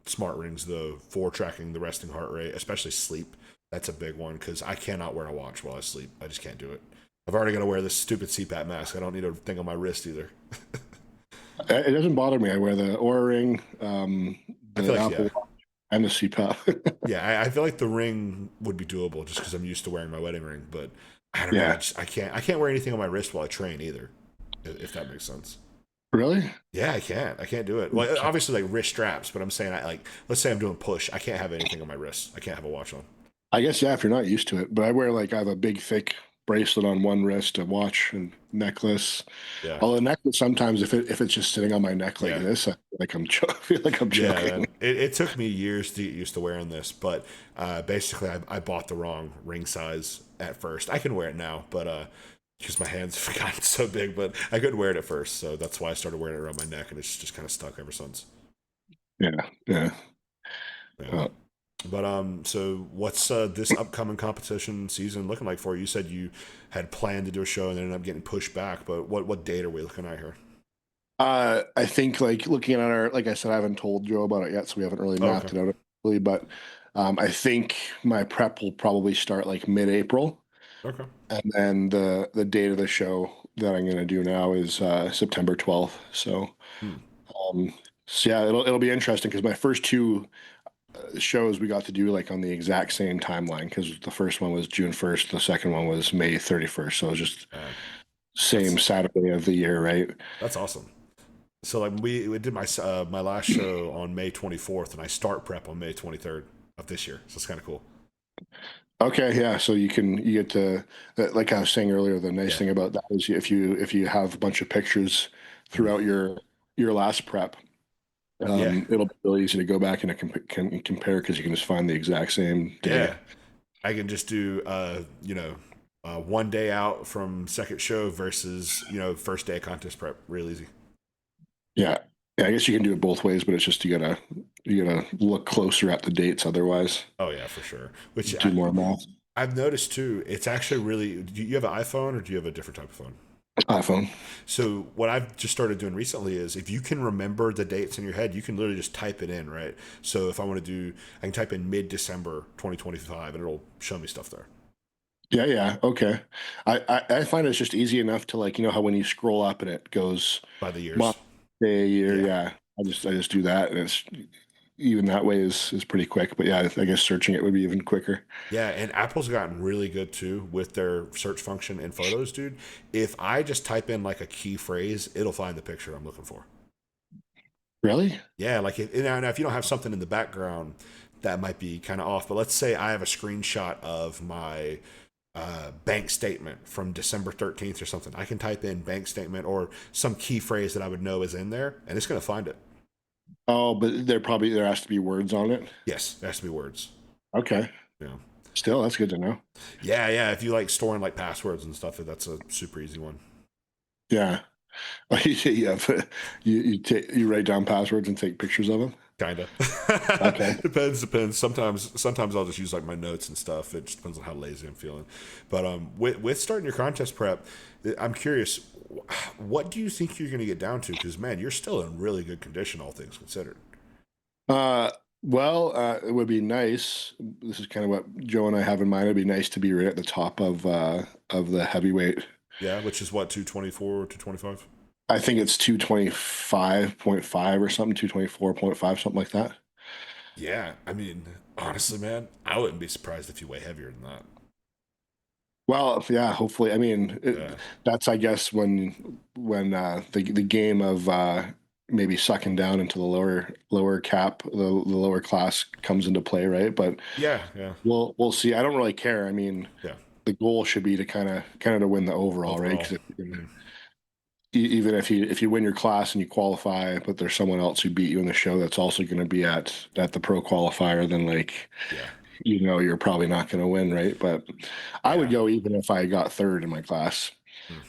smart rings, though, for tracking the resting heart rate, especially sleep. That's a big one because I cannot wear a watch while I sleep. I just can't do it. I've already got to wear this stupid CPAP mask. I don't need a thing on my wrist either.
It doesn't bother me. I wear the Oura Ring,
I feel
the
like, yeah.
Apple Watch, and the CPAP.
Yeah, I feel like the ring would be doable just because I'm used to wearing my wedding ring, but I don't know.
Yeah,
I can't wear anything on my wrist while I train either, if that makes sense.
really?
Yeah, I can't. I can't do it. Well, obviously like wrist straps, but I'm saying I like let's say I'm doing push. I can't have anything on my wrist. I can't have a watch on.
I guess yeah, if you're not used to it. But I have a big thick bracelet on one wrist, a watch and necklace.
Yeah,
Although the necklace sometimes if it's just sitting on my neck like
yeah,
this, I feel like I'm
yeah.
choking.
Man. It took me years to get used to wearing this, but basically I bought the wrong ring size at first. I can wear it now, but because my hands have gotten so big, but I couldn't wear it at first, so that's why I started wearing it around my neck, and it's just kind of stuck ever since.
Yeah, yeah.
Yeah.
Uh,
But so what's this upcoming competition season looking like for you? You said you had planned to do a show and ended up getting pushed back, but what date are we looking at here?
I think like looking at our, like I said, I haven't told Joe about it yet, so we haven't really
Oh, okay,
mapped it out really. But I think my prep will probably start like mid-April,
okay,
and then the date of the show that I'm going to do now is September 12th.
hmm.
Um, so yeah, it'll be interesting because my first two shows we got to do like on the exact same timeline because the first one was June 1st, the second one was May 31st. So it was just
uh,
same
that's
Saturday of the year, right?
that's awesome. So like we did my last show on May 24th, and I start prep on May 23rd of this year. So it's kind of cool.
Okay, yeah. So you get to, like I was saying earlier, the nice
Yeah.
thing about that is if you have a bunch of pictures
Mm.
throughout your last prep,
Yeah.
it'll be really easy to go back and can compare because you can just find the exact same day.
Yeah. I can just do, 1 day out from second show versus, first day of contest prep. Real easy.
Yeah. Yeah, I guess you can do it both ways, but it's just you gotta look closer at the dates otherwise.
Oh, yeah, for sure. Which
Do more math.
I've noticed too, it's actually really, do you have an iPhone or do you have a different type of phone?
iPhone.
So what I've just started doing recently is if you can remember the dates in your head, you can literally just type it in, right? So if I want to do, I can type in mid-December 2025 and it'll show me stuff there
Yeah, yeah. Okay. I find it's just easy enough to like, how when you scroll up and it goes
by the years.
month, day, year,
Yeah.
yeah. I just do that and it's even that way is pretty quick. But yeah, I guess searching it would be even quicker.
Yeah, and Apple's gotten really good too with their search function in photos, dude. If I just type in like a key phrase, it'll find the picture I'm looking for.
Really?
Yeah, like now if you don't have something in the background, that might be kind of off. But let's say I have a screenshot of my bank statement from December 13th or something. I can type in bank statement or some key phrase that I would know is in there, and it's going to find it.
Oh, but there has to be words on it.
Yes, it has to be words.
Okay.
Yeah,
Still, that's good to know.
yeah, yeah. If you like storing like passwords and stuff, that's a super easy one.
Yeah. Yeah. You write down passwords and take pictures of them.
Kinda.
Okay.
Depends. Sometimes I'll just use like my notes and stuff. It just depends on how lazy I'm feeling. But with starting your contest prep, I'm curious, what do you think you're going to get down to? Because man, you're still in really good condition, all things considered.
Uh, it would be nice. This is kind of what Joe and I have in mind. It'd be nice to be right at the top of the heavyweight.
Yeah, which is what 224, 225.
I think it's 225.5 or something, 224.5, something like that.
Yeah, I mean, honestly, man, I wouldn't be surprised if you weigh heavier than that.
Well, yeah, hopefully. I mean,
Yeah,
that's I guess when the game of maybe sucking down into the lower cap, the lower class comes into play, right? But
yeah, yeah,
we'll see. I don't really care. I mean,
yeah.
the goal should be to kind of to win the overall, right?
Overall,
Because
mm,
even if you win your class and you qualify, but there's someone else who beat you in the show that's also going to be at the pro qualifier, then like
yeah,
you're probably not going to win, right? But I would
yeah.
go even if I got third in my class,
Mm.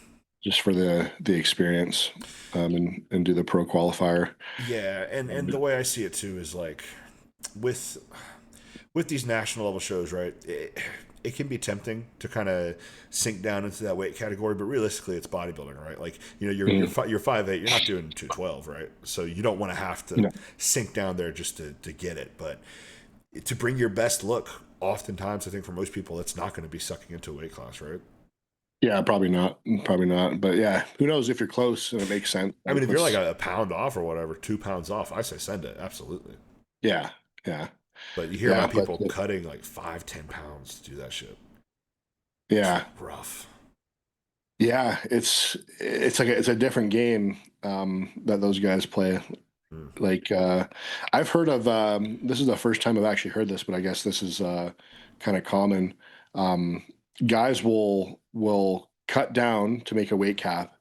just for the experience, and do the pro qualifier.
Yeah, and the way I see it too is like with with these national level shows, right? It can be tempting to kind of sink down into that weight category, but realistically, it's bodybuilding, right? Like
Mm.
you're 5'8", you're not doing 212, right? So you don't want to have to
No.
sink down there just to get it, but to bring your best look, oftentimes I think for most people, it's not going to be sucking into a weight class, right?
Yeah, probably not. Probably not. But yeah, who knows if you're close and it makes sense.
I mean,
Like
if you're like
let's
a pound off or whatever, 2 pounds off, I say send it, absolutely.
yeah, yeah,
But you hear
yeah,
about
but
people cutting like 5, 10 pounds to do that shit. It's
yeah.
rough.
Yeah, it's like it's a different game that those guys play.
Mm.
Like I've heard of this is the first time I've actually heard this, but I guess this is kind of common. Um, Guys will cut down to make a weight cap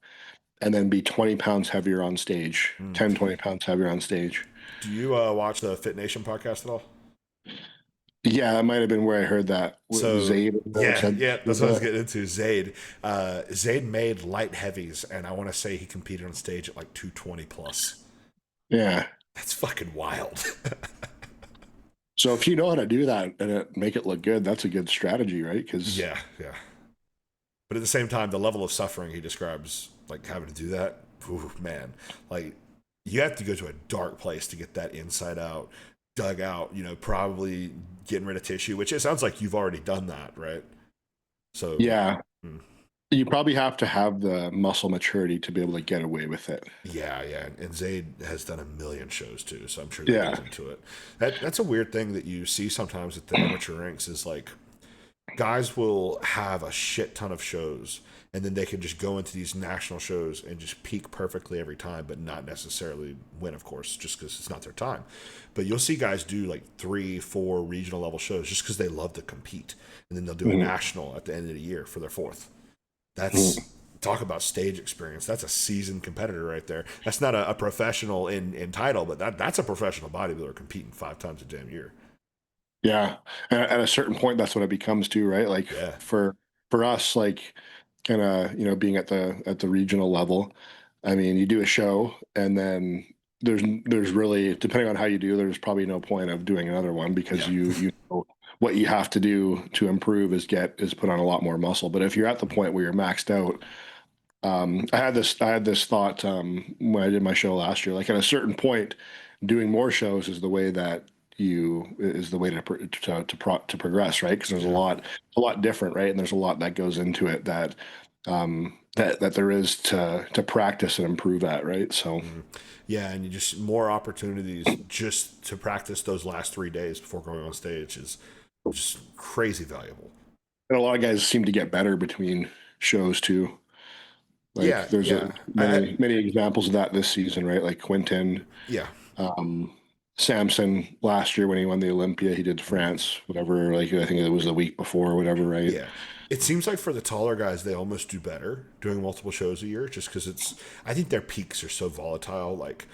and then be 20 pounds heavier on stage,
Mm.
10, 20 pounds heavier on stage.
Do you watch the Fit Nation podcast at all?
Yeah, that might have been where I heard that.
So
Zayd
yeah,
said
yeah, that's what I was
that.
getting into. Zayd, Zayd made light heavies, and I want to say he competed on stage at like 220 plus.
Yeah.
That's fucking wild.
So if you know how to do that and make it look good, that's a good strategy, right? Because
Yeah, yeah. But at the same time, the level of suffering he describes, like having to do that, ooh, man, like you have to go to a dark place to get that inside out, dug out. Probably getting rid of tissue, which it sounds like you've already done that, right? So,
yeah,
mm,
you probably have to have the muscle maturity to be able to get away with it.
yeah, yeah. And Zayd has done a million shows too, so I'm sure that
Yeah.
goes into it. That's a weird thing that you see sometimes at the amateur ranks is like guys will have a shit ton of shows and then they can just go into these national shows and just peak perfectly every time, but not necessarily win, of course, just because it's not their time. But you'll see guys do like 3, 4 regional level shows just because they love to compete, and then they'll do a
Mhm.
national at the end of the year for their fourth.
Mhm.
That's talk about stage experience. That's a seasoned competitor right there. That's not a professional in title, but that's a professional bodybuilder competing 5 times a damn year.
Yeah, at a certain point, that's what it becomes too, right? Like
Yeah,
for us, like kind of being at the regional level. I mean, you do a show, and then there's really, depending on how you do, there's probably no point of doing another one because
yeah,
you know what you have to do to improve is put on a lot more muscle. But if you're at the point where you're maxed out, I had this thought when I did my show last year. Like at a certain point, doing more shows is the way that you is the way to progress, right? Because there's
yeah.
a lot different, right? And there's a lot that goes into it that that there is to practice and improve at, right? So
Mhm. Yeah, and you just more opportunities just to practice those last 3 days before going on stage is just crazy valuable.
and a lot of guys seem to get better between shows too. Like
Yeah,
there's
yeah,
many examples of that this season, right? Like Quentin.
yeah.
Um, Samson last year when he won the Olympia, he did France, whatever. Like I think it was the week before, or whatever, right?
Yeah. It seems like for the taller guys, they almost do better doing multiple shows a year just because I think their peaks are so volatile. Like,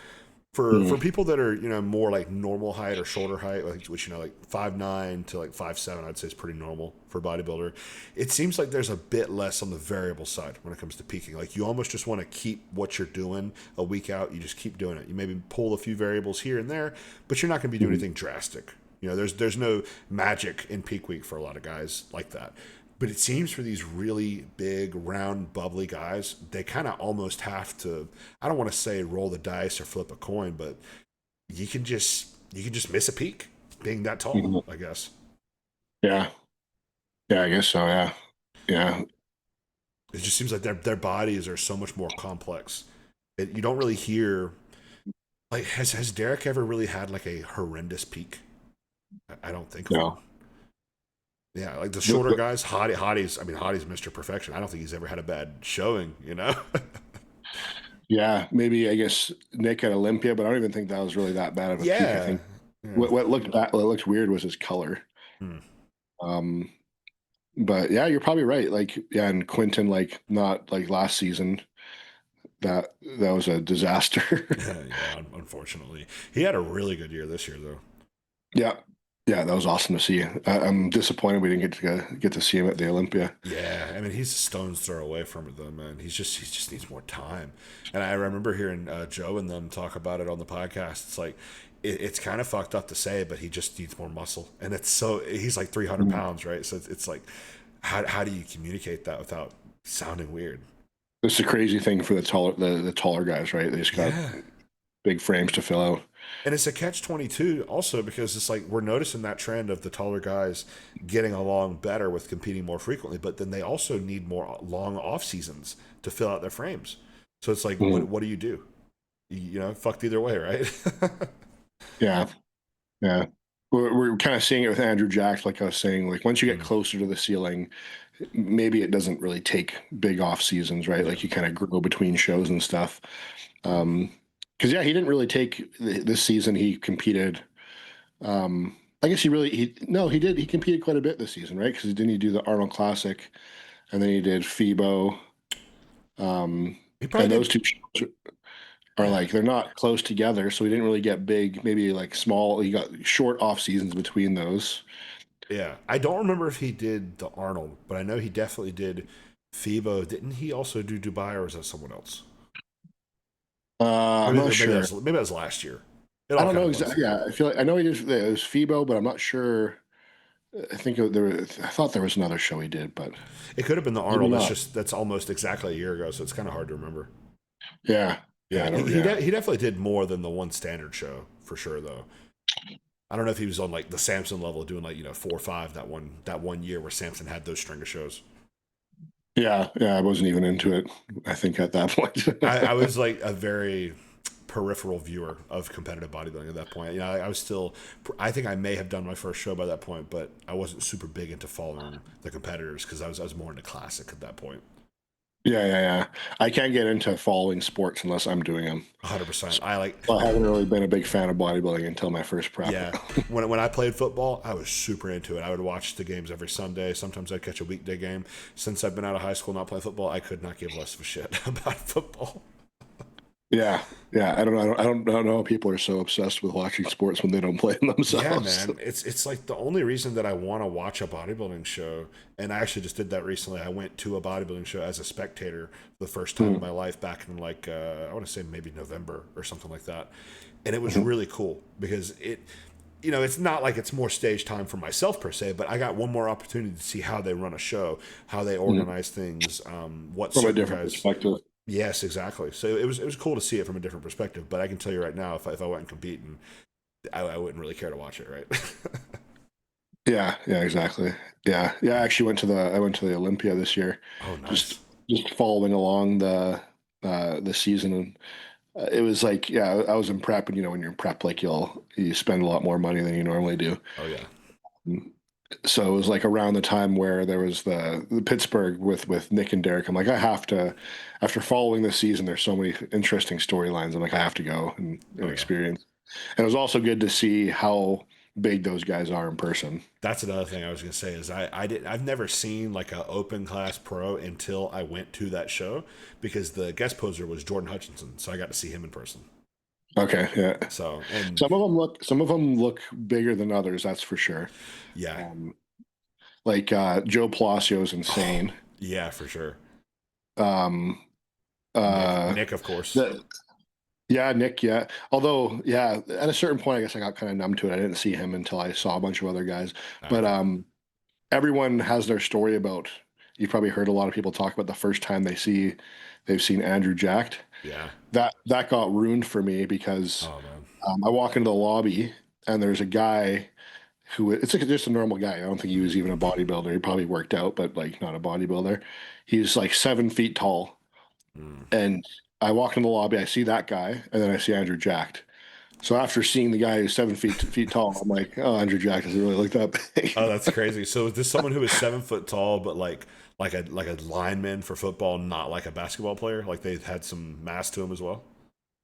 for
Mm,
people that are more like normal height or shorter height, like which like 5'9" to like 5'7", I'd say is pretty normal for a bodybuilder. It seems like there's a bit less on the variable side when it comes to peaking. Like you almost just want to keep what you're doing a week out. You just keep doing it. You maybe pull a few variables here and there, but you're not going to be doing
mm,
anything drastic. There's no magic in peak week for a lot of guys like that. But it seems for these really big, round, bubbly guys, they kind of almost have to. I don't want to say roll the dice or flip a coin, but you can just miss a peak being that tall.
mhm.
I guess
Yeah, yeah, I guess so. Yeah, yeah,
it just seems like their bodies are so much more complex. You don't really hear like has Derek ever really had like a horrendous peak? I don't think of one.
no.
Yeah, like the
The-
shorter
the-
guys, Hottie's. I mean, Hottie's Mr. Perfection. I don't think he's ever had a bad showing.
yeah, maybe I guess Nick at Olympia, but I don't even think that was really that bad of a peak. I
Yeah.
think
Yeah.
what looked weird was his color.
Hmm.
Um, but yeah, you're probably right. Like yeah, and Quentin, like not like last season, that was a disaster.
Yeah, unfortunately. He had a really good year this year, though.
Yeah, yeah, that was awesome to see. I'm disappointed we didn't get to see him at the Olympia.
Yeah, I mean, he's a stone's throw away from it, though, man. He just needs more time. And I remember hearing Joe and them talk about it on the podcast. It's like, it's kind of fucked up to say, but he just needs more muscle. And he's like 300
Mm.
pounds, right? So it's like, how do you communicate that without sounding weird?
It's the crazy thing for the taller guys, right? They just got
Yeah.
big frames to fill out.
And it's a catch 22 also because it's like we're noticing that trend of the taller guys getting along better with competing more frequently, but then they also need more long off seasons to fill out their frames. So it's like, what
Mhm.
what do? Fucked either way, right?
Yeah, yeah. We're kind of seeing it with Andrew Jacks, like I was saying. Like once you get
Mm,
closer to the ceiling, maybe it doesn't really take big off seasons, right?
yeah,
Like you kind of grow between shows and stuff. Um, because yeah, he didn't really take this season. He competed. I guess he no, he did. He competed quite a bit this season, right? Because didn't he do the Arnold Classic, and then he did FIBO.
he probably
And those
did.
two shows are
Yeah,
like they're not close together, so he didn't really get big. Maybe like small. He got short off seasons between those.
yeah. I don't remember if he did the Arnold, but I know he definitely did FIBO. Didn't he also do Dubai, or was that someone else?
I'm not
Maybe
sure.
that was last year. It
I
all
don't
kind
know
of was.
exactly. Yeah, I feel like I know he did. It was FIBO, but I'm not sure. I think I thought there was another show he did, but
It could have been the
maybe
Arnold.
not.
That's almost exactly a year ago, so it's kind of hard to remember.
Yeah, yeah,
Yeah,
I
he
don't.
he,
Yeah,
de- he definitely did more than the one standard show for sure, though. I don't know if he was on like the Samson level, doing like 4 or 5 that one year where Samson had those string of shows.
yeah, yeah. I wasn't even into it. I think at that point.
I was like a very peripheral viewer of competitive bodybuilding at that point. I was still. I think I may have done my first show by that point, but I wasn't super big into following the competitors because I was more into classic at that point.
Yeah. I can't get into following sports unless I'm doing them.
100%. I like,
I haven't really been a big fan of bodybuilding until my first prep.
yeah. When I played football, I was super into it. I would watch the games every Sunday. Sometimes I'd catch a weekday game. Since I've been out of high school not playing football, I could not give less of a shit about football.
Yeah. I don't know how people are so obsessed with watching sports when they don't play them
Yeah,
themselves.
man. It's like the only reason that I want to watch a bodybuilding show, and I actually just did that recently. I went to a bodybuilding show as a spectator for the first time in
Mm,
my life back in like I want to say maybe November or something like that. And it was
mhm,
really cool because it's not like it's more stage time for myself per se, but I got one more opportunity to see how they run a show, how they
mhm.
organize things, what
From a
certain
different
guys.
perspective.
Yes, exactly. So it was cool to see it from a different perspective. But I can tell you right now, if I went and compete, and I wouldn't really care to watch it, right?
Yeah, exactly. Yeah. I went to the Olympia this year,
Oh,
just
nice.
just following along the season, and it was like, yeah, I was in prep, and when you're in prep, like you spend a lot more money than you normally do.
Oh, yeah.
So it was like around the time where there was the Pittsburgh with Nick and Derek. I'm like, I have to, after following this season, there's so many interesting storylines. I'm like, I have to go and
Oh, yeah.
experience. And it was also good to see how big those guys are in person.
That's another thing I was gonna say is I've never seen like a open class pro until I went to that show because the guest poser was Jordan Hutchinson, so I got to see him in person.
Okay, yeah.
So and
Some of them look bigger than others. That's for sure.
yeah,
Um, like Joe Palacio is
oh
insane.
yeah, for sure.
Um,
Nick,
uh,
Nick, of course.
the Yeah, Nick, yeah. Although, yeah, at a certain point, I guess I got kind of numb to it. I didn't see him until I saw a bunch of other guys. But
Okay.
everyone has their story about. You've probably heard a lot of people talk about the first time they've seen Andrew jacked.
Yeah.
That got ruined for me because
Oh man.
I walk into the lobby and there's a guy who it's like just a normal guy. I don't think he was even a bodybuilder. He probably worked out, but like not a bodybuilder. He's like 7 feet tall,
Mm.
and I walk in the lobby. I see that guy, and then I see Andrew jacked. So after seeing the guy who's 7 feet tall, I'm like, oh, Andrew Jack doesn't really look that
Oh,
big.
that's crazy. So is this someone who is 7 foot tall, but like a lineman for football, not like a basketball player? Like they had some mass to him as well.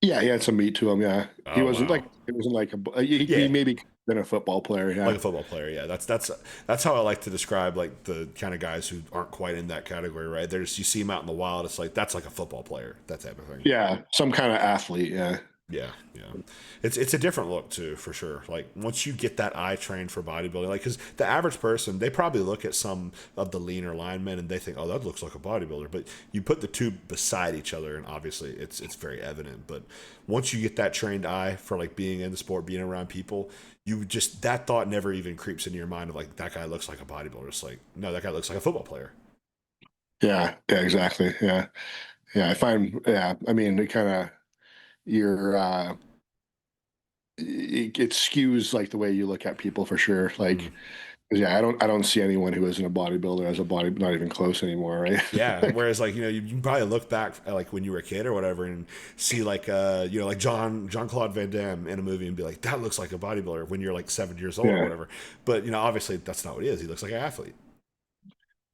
Yeah, he had some meat to him. Yeah, he
Oh
wasn't
wow.
like it wasn't like he
Yeah,
maybe been a football player.
like
Yeah,
a football player. Yeah, that's how I like to describe like the kind of guys who aren't quite in that category, right? There's you see them out in the wild. It's like that's like a football player, that type of thing.
yeah, some kind of athlete. Yeah,
Yeah, yeah. It's a different look too, for sure. Like once you get that eye trained for bodybuilding, like because the average person, they probably look at some of the leaner linemen and they think, oh, that looks like a bodybuilder. But you put the two beside each other, and obviously it's very evident. But once you get that trained eye for like being in the sport, being around people, you just that thought never even creeps into your mind of like that guy looks like a bodybuilder. It's like no, that guy looks like a football player.
yeah, exactly. Yeah. I find. Yeah, I mean, it kind of you're. It skews like the way you look at people for sure.
Mm.
Like, yeah, I don't see anyone who isn't a bodybuilder as a body, not even close anymore,
Yeah.
right?
Whereas like, you can probably look back at like when you were a kid or whatever and see like like John Claude Van Damme in a movie and be like, that looks like a bodybuilder when you're like 7 years old or
Yeah.
whatever. But obviously that's not what he is. He looks like an athlete.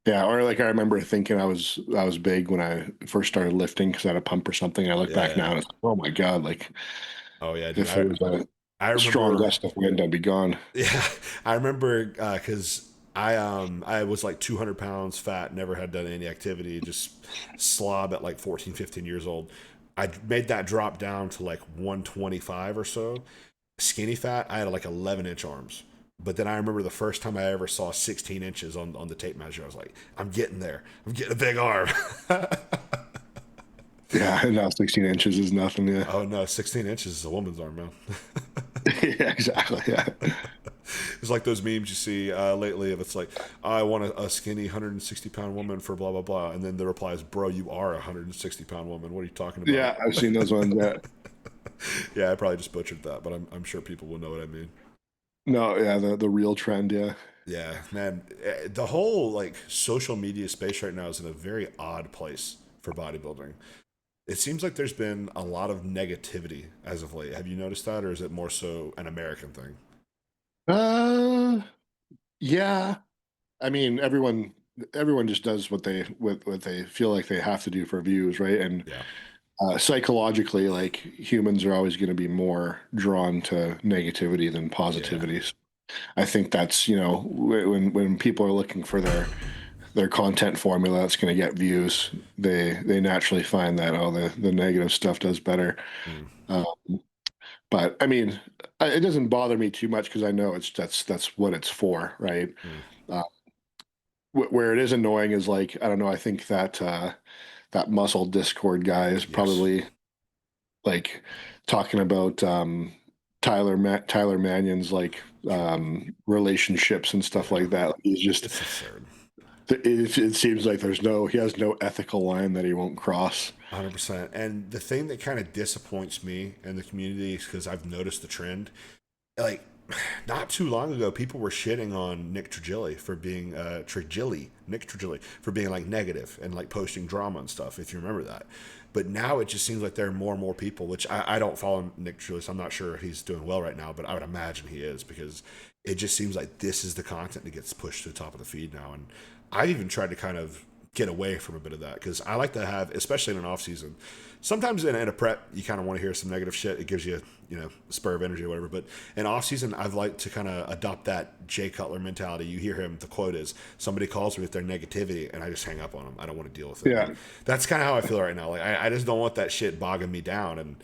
Yeah, or like I remember thinking I was big when I first started lifting because I had a pump or something. I look back
Yeah.
now and it's like, oh my God, like
Oh yeah, dude.
if it was
I
a strong
remember
gust of wind, I'd be gone.
yeah, I remember because I was like 200 pounds fat, never had done any activity, just slob at like 14, 15 years old. I made that drop down to like 125 or so. Skinny fat, I had like 11-inch arms. But then I remember the first time I ever saw 16 inches on the tape measure. I was like, I'm getting there. I'm getting a big arm.
Yeah, now 16 inches is nothing. Yeah,
Oh no, 16 inches is a woman's arm, man.
yeah, exactly. Yeah,
It's like those memes you see lately of it's like, I want a skinny 160-pound woman for blah, blah, blah. And then the reply is, bro, you are a 160-pound woman. What are you talking about?
yeah, I've seen those ones. Yeah,
Yeah, I probably just butchered that, but I'm sure people will know what I mean.
no, yeah, the real trend. Yeah,
Yeah, man. The whole like social media space right now is in a very odd place for bodybuilding. It seems like there's been a lot of negativity as of late. Have you noticed that, or is it more so an American thing?
uh, yeah. I mean, everyone. everyone just does what they feel like they have to do for views, right? And
Yeah.
psychologically, like humans are always going to be more drawn to negativity than
Yeah.
positivity. So I think that's, when people are looking for their content formula that's going to get views, they naturally find that, oh, the negative stuff does better.
Mm,
Uh, but I mean, it doesn't bother me too much because I know that's what it's for, right?
mm.
Uh, where it is annoying is like, I don't know. I think that that muscle Discord guy is
Yes.
probably like talking about Tyler Mannion's like relationships and stuff
Yeah.
like that. Like, he's just
It's absurd.
it seems like he has no ethical line that he won't cross.
100%. And the thing that kind of disappoints me in the community is because I've noticed the trend. Like, not too long ago, people were shitting on Nick Trigilli for being like negative and like posting drama and stuff, if you remember that. But now it just seems like there are more and more people, which I don't follow Nick Trigilli, so I'm not sure if he's doing well right now, but I would imagine he is because it just seems like this is the content that gets pushed to the top of the feed now. And I've even tried to kind of get away from a bit of that because I like to have, especially in an off season. Sometimes in a prep, you kind of want to hear some negative shit. It gives you, a spur of energy or whatever. But in off season, I've liked to kind of adopt that Jay Cutler mentality. You hear him. The quote is, "Somebody calls me with their negativity, and I just hang up on them. I don't want to deal with it." Like
Yeah,
that's kind of how I feel right now. Like I just don't want that shit bogging me down. And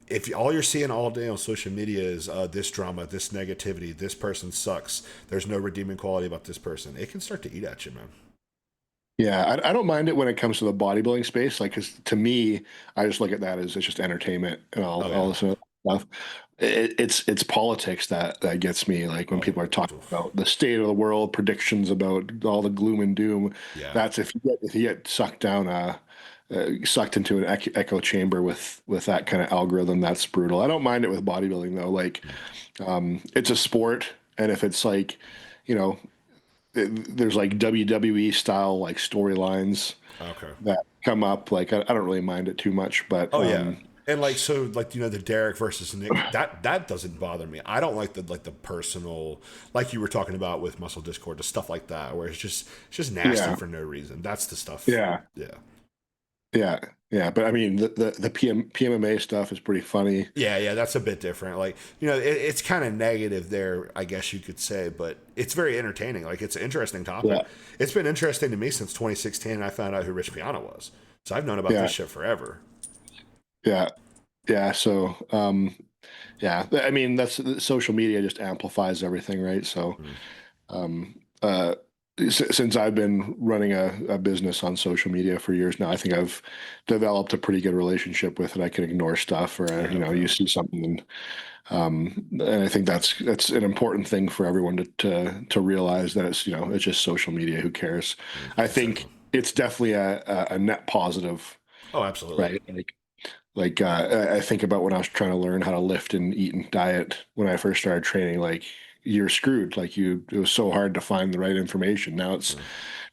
if all you're seeing all day on social media is this drama, this negativity, this person sucks. There's no redeeming quality about this person. It can start to eat at you, man.
yeah. I don't mind it when it comes to the bodybuilding space. Like, because to me, I just look at that as it's just entertainment and
Oh
all
yeah.
this other stuff. It's politics that gets me. Like when
Oh,
people are talking
oof.
about the state of the world, predictions about all the gloom and doom.
Yeah.
That's if you get sucked down sucked into an echo chamber with that kind of algorithm. That's brutal. I don't mind it with bodybuilding though. Like,
Mm.
it's a sport, and if it's like, you know, there's like WWE style like storylines
Okay.
that come up. Like, I don't really mind it too much, but
Oh yeah. And like so like the Derek versus Nick that doesn't bother me. I don't like the personal like you were talking about with Muscle Discord, the stuff like that where it's just nasty
yeah,
for no reason. That's the stuff.
yeah,
Yeah.
yeah, yeah. But I mean, the PMMA stuff is pretty funny.
Yeah, that's a bit different. Like, it's kind of negative there, I guess you could say, but it's very entertaining. Like, it's an interesting topic.
Yeah,
It's been interesting to me since 2016, and I found out who Rich Piana was. So I've known about this
yeah,
shit forever.
yeah, yeah. So, yeah. I mean, that's social media just amplifies everything, right? So,
Mm.
um, since I've been running a business on social media for years now, I think I've developed a pretty good relationship with it. I can ignore stuff, or
Yeah,
you
okay.
see something, and I think that's an important thing for everyone to realize that it's it's just social media. Who cares? I think
Exactly.
it's definitely a net positive,
Oh, absolutely.
right? Like I think about when I was trying to learn how to lift and eat and diet when I first started training. Like, you're screwed. Like, it was so hard to find the right information.
Mm.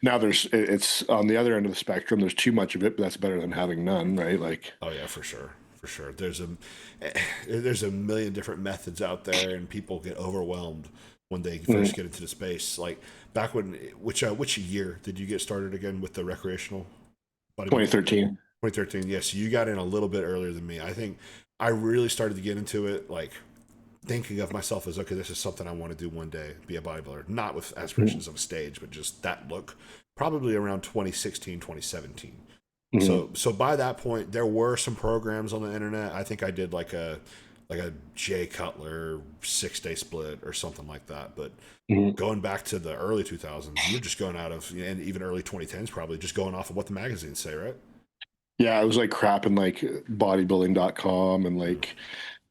Now it's on the other end of the spectrum. There's too much of it, but that's better than having none, right? Like,
Oh yeah, for sure, for sure. There's a million different methods out there, and people get overwhelmed when they
mm,
first get into the space. Like back when, which year did you get started again with the recreational bodybuilding?
2013.
2013. Yes, you got in a little bit earlier than me. I think I really started to get into it, like thinking of myself as okay, this is something I want to do one day, be a bodybuilder, not with aspirations of a stage, but just that look. Probably around 2016, 2017.
Mm-hmm.
So by that point, there were some programs on the internet. I think I did like a Jay Cutler 6 day split or something like that. But
Hmm.
going back to the early 2000s, you're just going out of and even early 2010s probably just going off of what the magazines say, right?
Yeah, it was like crap in like bodybuilding.com and
Mm.
like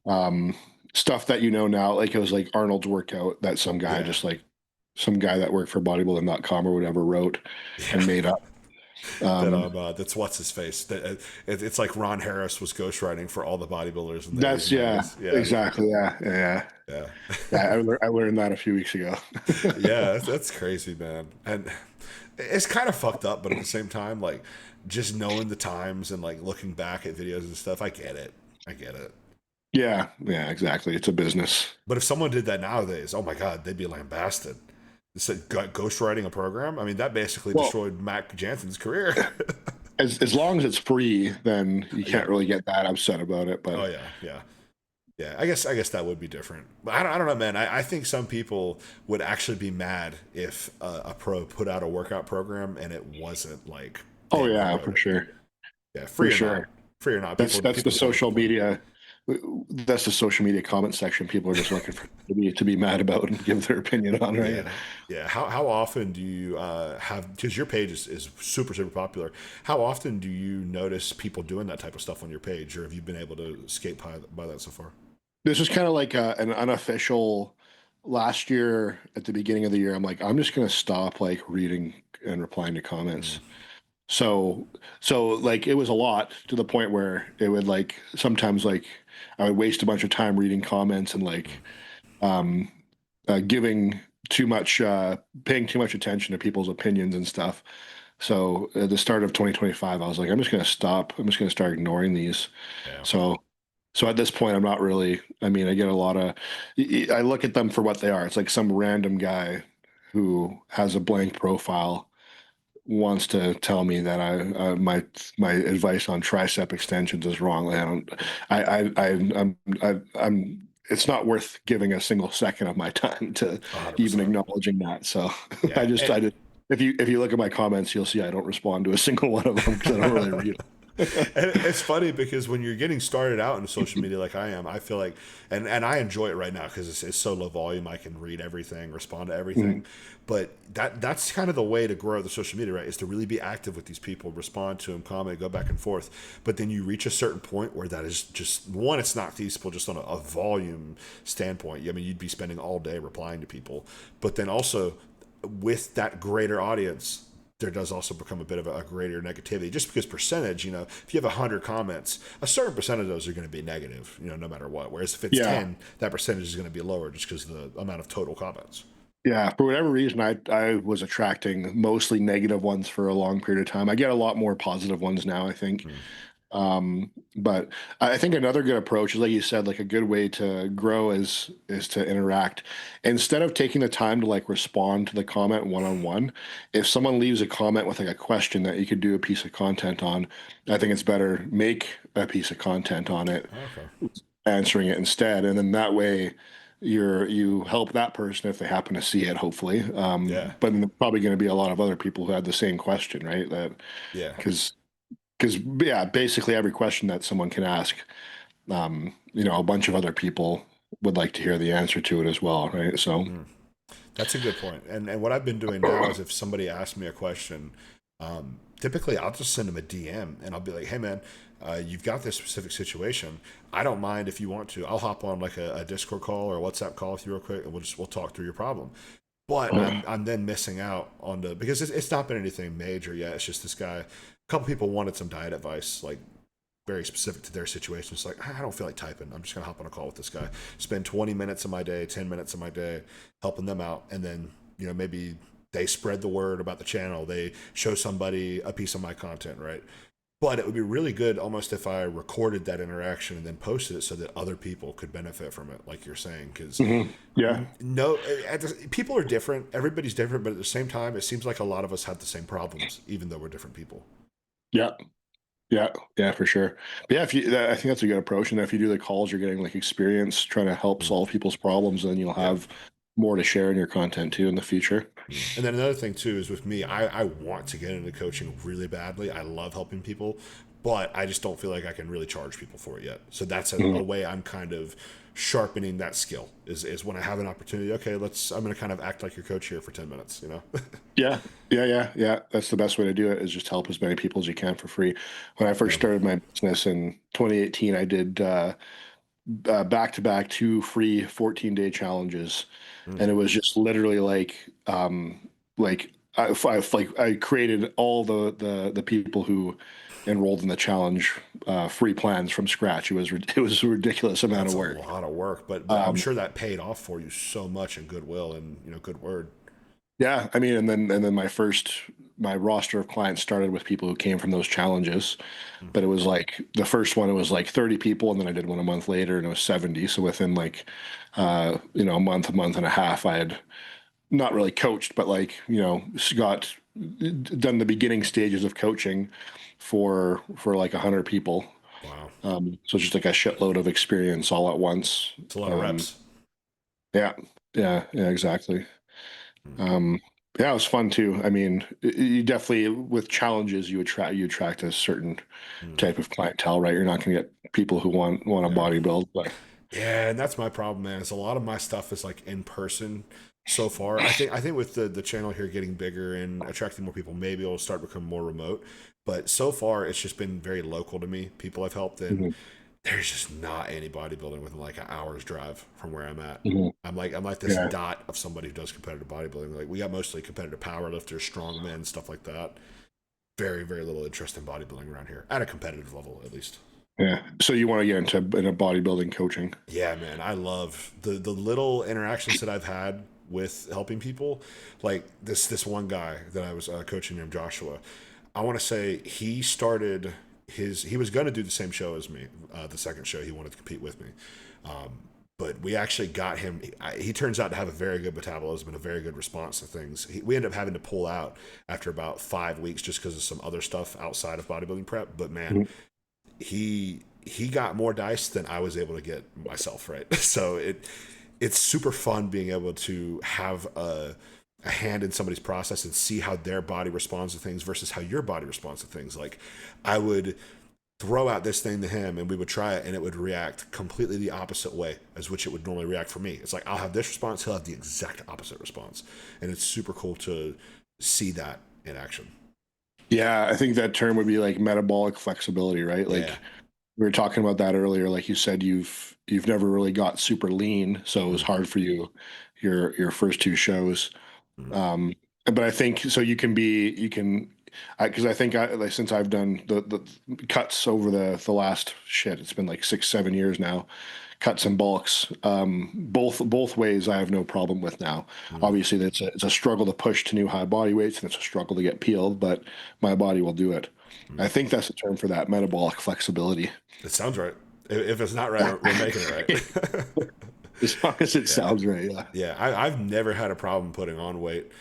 um, stuff that now. Like, it was like Arnold's workout that
Yeah,
some guy that worked for bodybuilding.com or whatever wrote
yeah.
and made up.
that
Um,
that's what's his face. It's like Ron Harris was ghostwriting for all the bodybuilders in the 80s
that's
and
yeah,
90s. Yeah,
exactly. Yeah, yeah,
yeah.
yeah. I learned that a few weeks ago.
Yeah, that's crazy, man. And it's kind of fucked up, but at the same time, like just knowing the times and like looking back at videos and stuff, I get it. I get it.
Yeah, yeah, exactly. It's a business.
But if someone did that nowadays, oh my god, they'd be lambasted. ghostwriting a program. I mean, that basically
Well,
destroyed Mac Jansen's career.
as long as it's free, then you
Yeah.
can't really get that upset about it.
Oh
But
yeah. Yeah. Yeah, I guess that would be different. But I don't know, man. I think some people would actually be mad if a pro put out a workout program and it wasn't like
oh
them that
yeah,
wrote
for
it.
sure,
Yeah,
for
free or not,
sure.
free or not,
That's
people
that's the
people just want to
social
complain.
media. That's the social media comment section. People are just looking for to be mad about and give their opinion on, right?
Yeah, yeah. How often do you have? Because your page is super popular. How often do you notice people doing that type of stuff on your page, or have you been able to escape by that so far?
This is kind of like an unofficial. Last year, at the beginning of the year, I'm like, I'm just gonna stop like reading and replying to
Mm,
comments. So, like it was a lot to the point where it would like sometimes like I would waste a bunch of time reading comments and
mm.
like um, giving too much, paying too much attention to people's opinions and stuff. So at the start of 2025, I was like, I'm just going to stop. I'm just going to start ignoring these.
Yeah,
So, at this point, I'm not really. I mean, I get a lot of. I look at them for what they are. It's like some random guy who has a blank profile wants to tell me that my advice on tricep extensions is wrong. Like, I don't. I'm. It's not worth giving a single second of my time to
100%.
even acknowledging that. So
Yeah,
I just. If you look at my comments, you'll see I don't respond to a single one of them because I don't really read them.
and it's funny because when you're getting started out into social media like I am, I feel like, and I enjoy it right now because it's so low volume. I can read everything, respond to everything.
Mhm.
But that's kind of the way to grow the social media, right? Is to really be active with these people, respond to them, comment, go back and forth. But then you reach a certain point where that is just one, it's not feasible just on a volume standpoint. I mean, you'd be spending all day replying to people, but then also with that greater audience, there does also become a bit of a greater negativity just because percentage, if you have 100 comments, a certain percent of those are going to be negative, no matter what. Whereas if it's
Yeah,
10, that percentage is going to be lower just because of the amount of total comments.
yeah. For whatever reason, I was attracting mostly negative ones for a long period of time. I get a lot more positive ones now, I think.
Mm,
But I think another good approach is, like you said, like a good way to grow is to interact. Instead of taking the time to like respond to the comment one on one, if someone leaves a comment with like a question that you could do a piece of content on, I think it's better make a piece of content on it,
okay.
answering it instead, and then that way you help that person if they happen to see it, hopefully.
Yeah.
But then there's probably going to be a lot of other people who had the same question, right? That
Yeah.
because yeah, basically every question that someone can ask, a bunch of other people would like to hear the answer to it as well, right? So,
Mm. That's a good point. And what I've been doing now is if somebody asks me a question, typically I'll just send them a DM and I'll be like, hey man, you've got this specific situation. I don't mind if you want to. I'll hop on like a Discord call or a WhatsApp call with you real quick and we'll talk through your problem. But I'm then missing out on the because it's not been anything major yet. It's just this guy. A couple people wanted some diet advice, like very specific to their situation. It's like I don't feel like typing. I'm just gonna hop on a call with this guy. Spend 20 minutes of my day, 10 minutes of my day helping them out, and then maybe they spread the word about the channel. They show somebody a piece of my content, right? But it would be really good almost if I recorded that interaction and then posted it so that other people could benefit from it, like you're saying. Because
yeah,
no, people are different. Everybody's different, but at the same time, it seems like a lot of us have the same problems, even though we're different people.
yeah, yeah, yeah, for sure. But yeah, I think that's a good approach. And if you do the calls, you're getting like experience trying to help
Mm.
solve people's problems, and you'll
Yeah.
have more to share in your content too in the future.
And then another thing too is with me, I want to get into coaching really badly. I love helping people, but I just don't feel like I can really charge people for it yet. So that's a
Mhm.
way I'm kind of sharpening that skill is when I have an opportunity. Okay, I'm going to kind of act like your coach here for 10 minutes.
Yeah, yeah. That's the best way to do it is just help as many people as you can for free. When I first
Yeah.
started my business in 2018, I did back to back two free 14-day challenges,
Mm.
and it was just literally like I created all the people who enrolled in the challenge free plans from scratch. It was a ridiculous amount
That's
of
a
work.
lot of work, but I'm
Um,
sure that paid off for you so much in goodwill and good word.
Yeah, I mean, and then my roster of clients started with people who came from those challenges,
Mm.
but it was like the first one, it was like 30 people, and then I did one a month later, and it was 70. So within like, a month and a half, I had not really coached, but like, got done the beginning stages of coaching for like 100 people.
Wow.
So it's just like a shitload of experience all at once.
It's a lot of
Um,
reps.
yeah, yeah, exactly.
Hmm.
Um, yeah, it was fun too. I mean, you definitely with challenges you attract a certain
Hmm.
type of clientele, right? You're not going to get people who want to
Yeah.
bodybuild, but
Yeah, and that's my problem, man. Is a lot of my stuff is like in person so far. I think with the channel here getting bigger and attracting more people, maybe it'll start to become more remote. But so far, it's just been very local to me. People I've helped, and
Mhm,
there's just not any bodybuilding within like an hour's drive from where I'm at.
mhm.
I'm like this
Yeah,
dot of somebody who does competitive bodybuilding. Like we got mostly competitive powerlifters, strongmen, stuff like that. Very very little interest in bodybuilding around here at a competitive level, at least.
yeah. So you want to get into bodybuilding coaching?
Yeah, man, I love the little interactions that I've had with helping people. Like this one guy that I was coaching named Joshua. I want to say he was going to do the same show as me. The second show he wanted to compete with me. But we actually got him. He turns out to have a very good metabolism and a very good response to things. We ended up having to pull out after about 5 weeks just because of some other stuff outside of bodybuilding prep. But man,
Mhm.
he got more dice than I was able to get myself, right? So it's super fun being able to have a hand in somebody's process and see how their body responds to things versus how your body responds to things. Like I would throw out this thing to him and we would try it and it would react completely the opposite way as which it would normally react for me. It's like I'll have this response, he'll have the exact opposite response. And it's super cool to see that in action.
Yeah, I think that term would be like metabolic flexibility, right?
Yeah.
Like we were talking about that earlier. Like you said, you've never really got super lean, so it was
Mm,
hard for you your first two shows.
mm,
Um, but I think so you can because I think like since I've done the cuts over the last shit, it's been like 6 7 years now. Cuts and bulks, both ways, I have no problem with now.
mm,
Obviously, it's a struggle to push to new high body weights, and it's a struggle to get peeled, but my body will do it. I
mm.
think that's the term for that, metabolic flexibility.
It sounds right. If it's not right, we're making it right.
As long as it
Yeah.
sounds right, yeah.
Yeah, I've never had a problem putting on weight.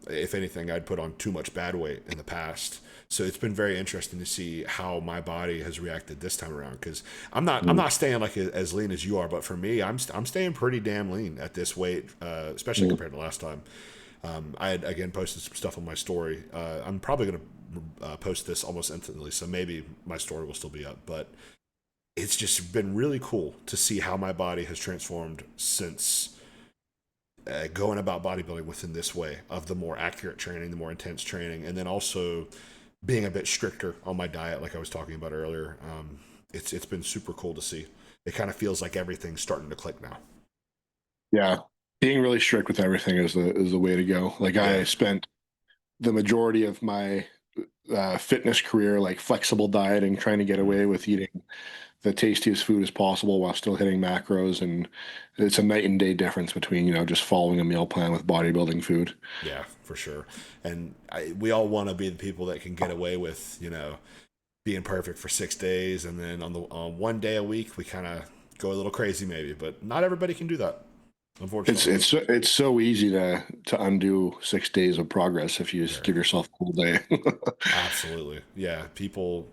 If anything, I'd put on too much bad weight in the past. So it's been very interesting to see how my body has reacted this time around. Because I'm
Mm,
not staying like as lean as you are, but for me, I'm staying pretty damn lean at this weight, especially
mm.
compared to last time. I had again posted some stuff on my story. I'm probably gonna post this almost instantly, so maybe my story will still be up. But it's just been really cool to see how my body has transformed since going about bodybuilding within this way of the more accurate training, the more intense training, and then also being a bit stricter on my diet, like I was talking about earlier. It's been super cool to see. It kind of feels like everything's starting to click now.
Yeah, being really strict with everything is the way to go. Like
Yeah.
I spent the majority of my fitness career like flexible dieting, trying to get
Mm.
away with eating the tastiest food as possible while still hitting macros, and it's a night and day difference between just following a meal plan with bodybuilding food.
Yeah, for sure. And we all want to be the people that can get away with, being perfect for 6 days, and then on one day a week we kind of go a little crazy, maybe. But not everybody can do that,
It's
unfortunately.
it's so easy to undo 6 days of progress if you just
Very.
give yourself a cool day.
Absolutely. Yeah, people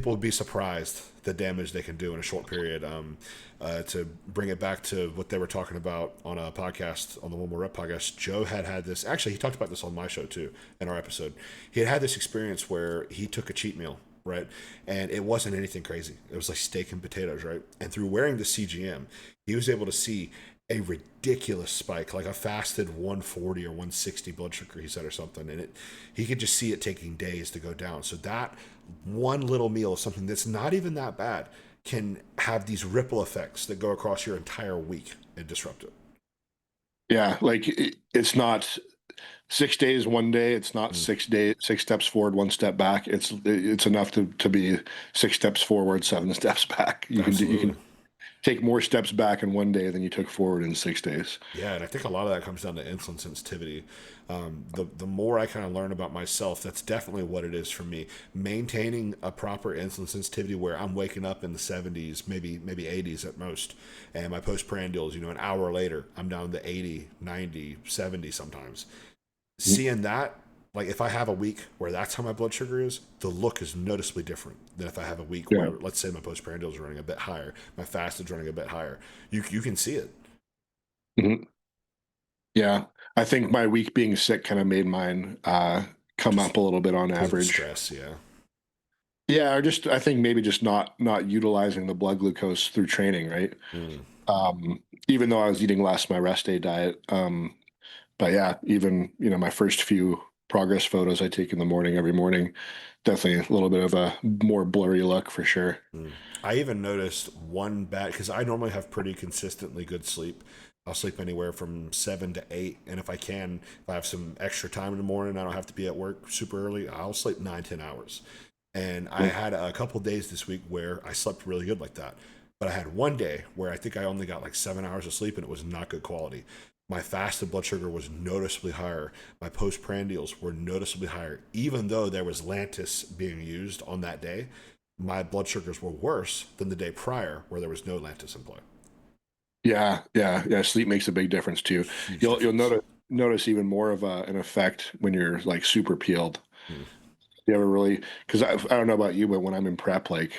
would be surprised the damage they can do in a short period. To bring it back to what they were talking about on a podcast, on the One More Rep podcast, Joe had this. Actually, he talked about this on my show too, in our episode. He had this experience where he took a cheat meal, right? And it wasn't anything crazy. It was like steak and potatoes, right? And through wearing the CGM, he was able to see a ridiculous spike, like a fasted 140 or 160 blood sugar, he said, or something. And he could just see it taking days to go down. So that one little meal of something that's not even that bad can have these ripple effects that go across your entire week and disrupt it.
Yeah, like it's not 6 days one day. It's not
Mm,
6 days, 6 steps forward, one step back. It's enough to be 6 steps forward, 7 steps back. You can
absolutely.
take more steps back in one day than you took forward in 6 days.
Yeah, and I think a lot of that comes down to insulin sensitivity. The more I kind of learn about myself, that's definitely what it is for me. Maintaining a proper insulin sensitivity where I'm waking up in the 70s, maybe 80s at most, and my postprandials, an hour later, I'm down to 80, 90, 70 sometimes. Seeing that, like if I have a week where that's how my blood sugar is, the look is noticeably different than if I have a week
Yeah.
where, let's say, my postprandials is running a bit higher, my fasted running a bit higher. You can see it.
Mhm. Yeah. I think my week being sick kind of made mine come
Just
up a little bit on
because of
average.
stress, yeah.
Yeah, or just I think maybe just not utilizing the blood glucose through training, right?
Mm.
Even though I was eating less my rest day diet. But yeah, even my first few progress photos I take in the morning every morning, definitely a little bit of a more blurry look for sure.
Mm. I even noticed one bad because I normally have pretty consistently good sleep. I'll sleep anywhere from 7 to 8, and if I have some extra time in the morning, I don't have to be at work super early. I'll sleep 9, 10 hours. And I
Mm.
had a couple days this week where I slept really good like that. But I had one day where I think I only got like 7 hours of sleep, and it was not good quality. My fasted blood sugar was noticeably higher. My postprandials were noticeably higher, even though there was Lantus being used on that day. My blood sugars were worse than the day prior, where there was no Lantus in play.
Yeah, yeah, yeah. Sleep makes a big difference too.
Huge
You'll
difference.
notice even more of an effect when you're like super peeled.
Mm.
You ever really? Because I don't know about you, but when I'm in prep, like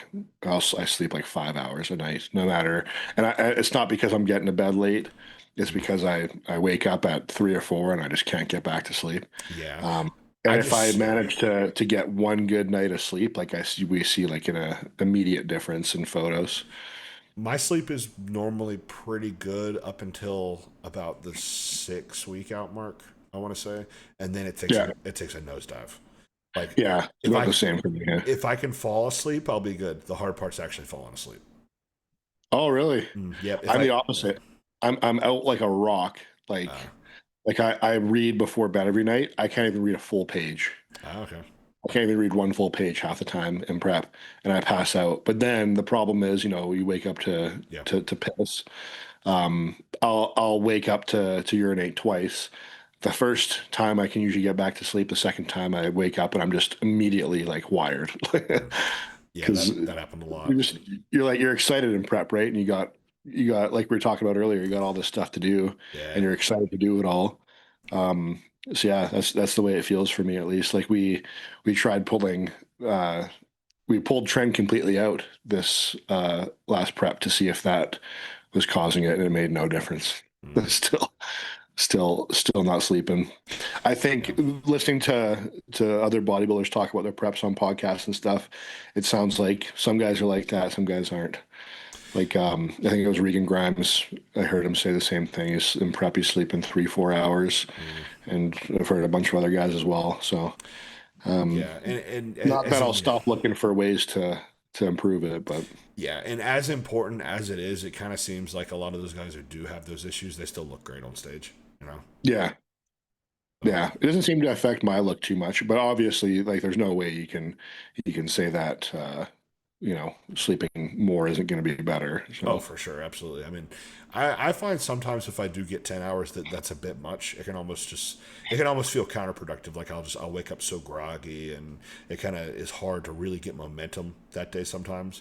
I sleep like 5 hours a night, no matter. And it's not because I'm getting to bed late. It's because I wake up at 3 or 4 and I just can't get back to sleep.
Yeah,
Um,
I
and if I
just
manage to get one good night of sleep, like we see like an immediate difference in photos.
my sleep is normally pretty good up until about the 6 week out mark. I want to say, and then
Yeah,
it takes a nosedive. Like
yeah,
if
about
I
the same for me. Yeah.
if I can fall asleep, I'll be good. The hard part's actually falling asleep.
Oh, really?
Yep. If
I'm the
I yeah.
opposite. I'm out like a rock.
Uh,
Like I read before bed every night. I can't even read a full page.
okay.
I can't even read one full page half the time in prep, and I pass out. But then the problem is, you wake up to
Yeah.
to piss. I'll wake up to urinate twice. The first time I can usually get back to sleep. The second time I wake up and I'm just immediately like wired,
Mm. Yeah.
because
That happened a lot.
you're excited in prep, right? And you got like we were talking about earlier. You got all this stuff to do, and
Yeah.
you're excited to do it all. Um, so yeah, that's the way it feels for me at least. Like we tried pulling uh we pulled trend completely out this last prep to see if that was causing it, and it made no difference.
Mm.
Still not sleeping. I think
Yeah.
listening to other bodybuilders talk about their preps on podcasts and stuff, it sounds like some guys are like that, some guys aren't. Like I think it was Regan Grimes. I heard him say the same thing. He's in prep, he's sleeping 3 4 hours,
Mm.
and I've heard a bunch of other guys as well. So
Yeah. And
not
as
that I'll
in
stop looking for ways to improve it, but
yeah, and as important as it is, it kind of seems like a lot of those guys who do have those issues, they still look great on stage. You know.
yeah,
So,
yeah, it doesn't seem to affect my look too much. But obviously, like, there's no way you can say that sleeping more isn't going to be better.
oh,
So
for sure, absolutely. I mean, I find sometimes if I do get 10 hours, that's a bit much. It can almost feel counterproductive. Like I'll wake up so groggy, and it kind of is hard to really get momentum that day sometimes.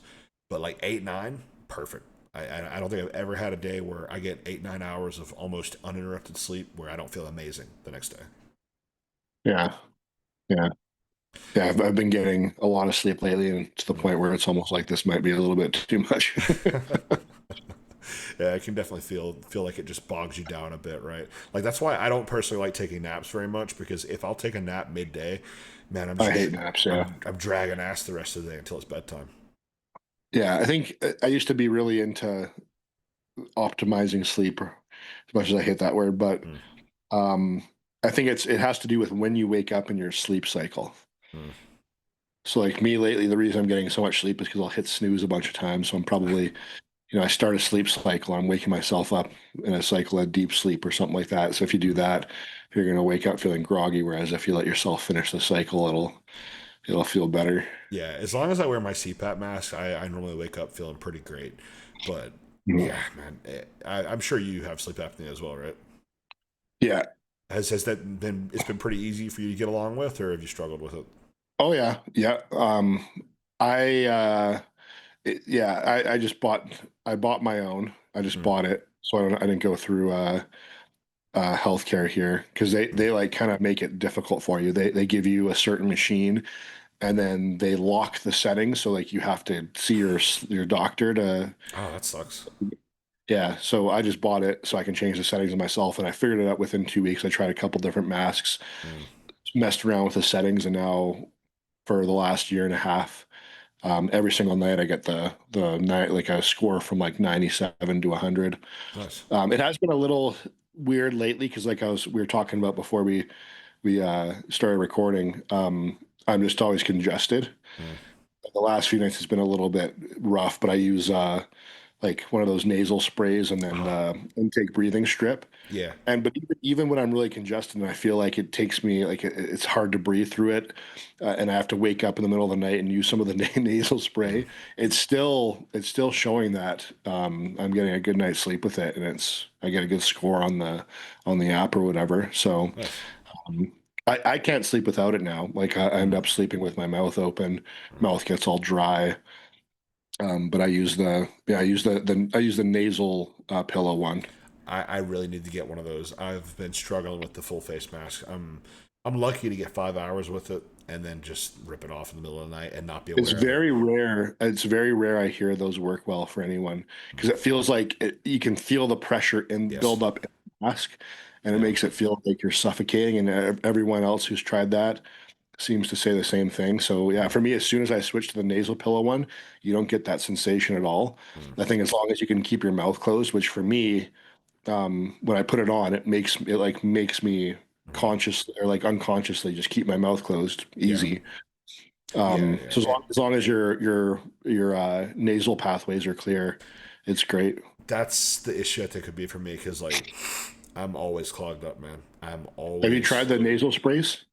But like 8, 9, perfect. I don't think I've ever had a day where I get 8, 9 hours of almost uninterrupted sleep where I don't feel amazing the next day.
yeah, yeah. Yeah, I've been getting a lot of sleep lately, and to the point where it's almost like this might be a little bit too much.
Yeah, I can definitely feel like it just bogs you down a bit, right? Like that's why I don't personally like taking naps very much because if I'll take a nap midday, man,
I hate naps. Yeah,
I'm dragging ass the rest of the day until it's bedtime.
yeah. I think I used to be really into optimizing sleep, as much as I hate that word, but
Mm,
um, I think it has to do with when you wake up in your sleep cycle.
mm.
So like me lately, the reason I'm getting so much sleep is because I'll hit snooze a bunch of times. So I'm probably, I start a sleep cycle. I'm waking myself up in a cycle of deep sleep or something like that. So if you do that, you're going to wake up feeling groggy. Whereas if you let yourself finish the cycle, it'll feel better.
Yeah, as long as I wear my CPAP mask, I normally wake up feeling pretty great. But Yeah, man. I'm sure you have sleep apnea as well, right?
Yeah.
Has that been? It's been pretty easy for you to get along with, or have you struggled with it?
Oh yeah. Yeah. I yeah, I just I bought my own. I just
Mm,
bought it. So I didn't go through healthcare here because
mm.
they like kind of make it difficult for you. They give you a certain machine and then they lock the settings so like you have to see your doctor to
Oh, that sucks.
yeah. So I just bought it so I can change the settings myself and I figured it out within 2 weeks. I tried a couple different masks,
Mm,
messed around with the settings, and now for the last year and a half, every single night I get the night like a score from like 97 to 100.
nice.
It has been a little weird lately because like we were talking about before we started recording. I'm just always congested.
Mm,
The last few nights has been a little bit rough, but I use like one of those nasal sprays and then
ah,
intake breathing strip.
yeah.
And but even when I'm really congested and I feel like it takes me like it's hard to breathe through it, and I have to wake up in the middle of the night and use some of the nasal
Mm,
spray, it's still showing that I'm getting a good night's sleep with it, and it's I get a good score on the app or whatever. So
nice.
um, I can't sleep without it now. Like I end
Mm,
up sleeping with my mouth open,
mm.
mouth gets all dry. But I use I use the nasal pillow one.
I really need to get one of those. I've been struggling with the full face mask. I'm lucky to get 5 hours with it and then just rip it off in the middle of the night and not be
It's
aware of it.
very rare. It's very rare I hear those work well for anyone because it feels like you can feel the pressure and
Yes.
build up in the mask, and it
Yeah.
makes it feel like you're suffocating. And everyone else who's tried that seems to say the same thing. So yeah,
Mm,
for me, as soon as I switch to the nasal pillow one, you don't get that sensation at all.
mm,
I think as long as you can keep your mouth closed, which for me, when I put it on, makes me
mm.
conscious or like unconsciously just keep my mouth closed,
Yeah.
easy.
Yeah.
So
Yeah.
as long as your nasal pathways are clear, it's great.
That's the issue I think could be for me because like I'm always clogged up, man. I'm
Have you tried
always.
the nasal sprays?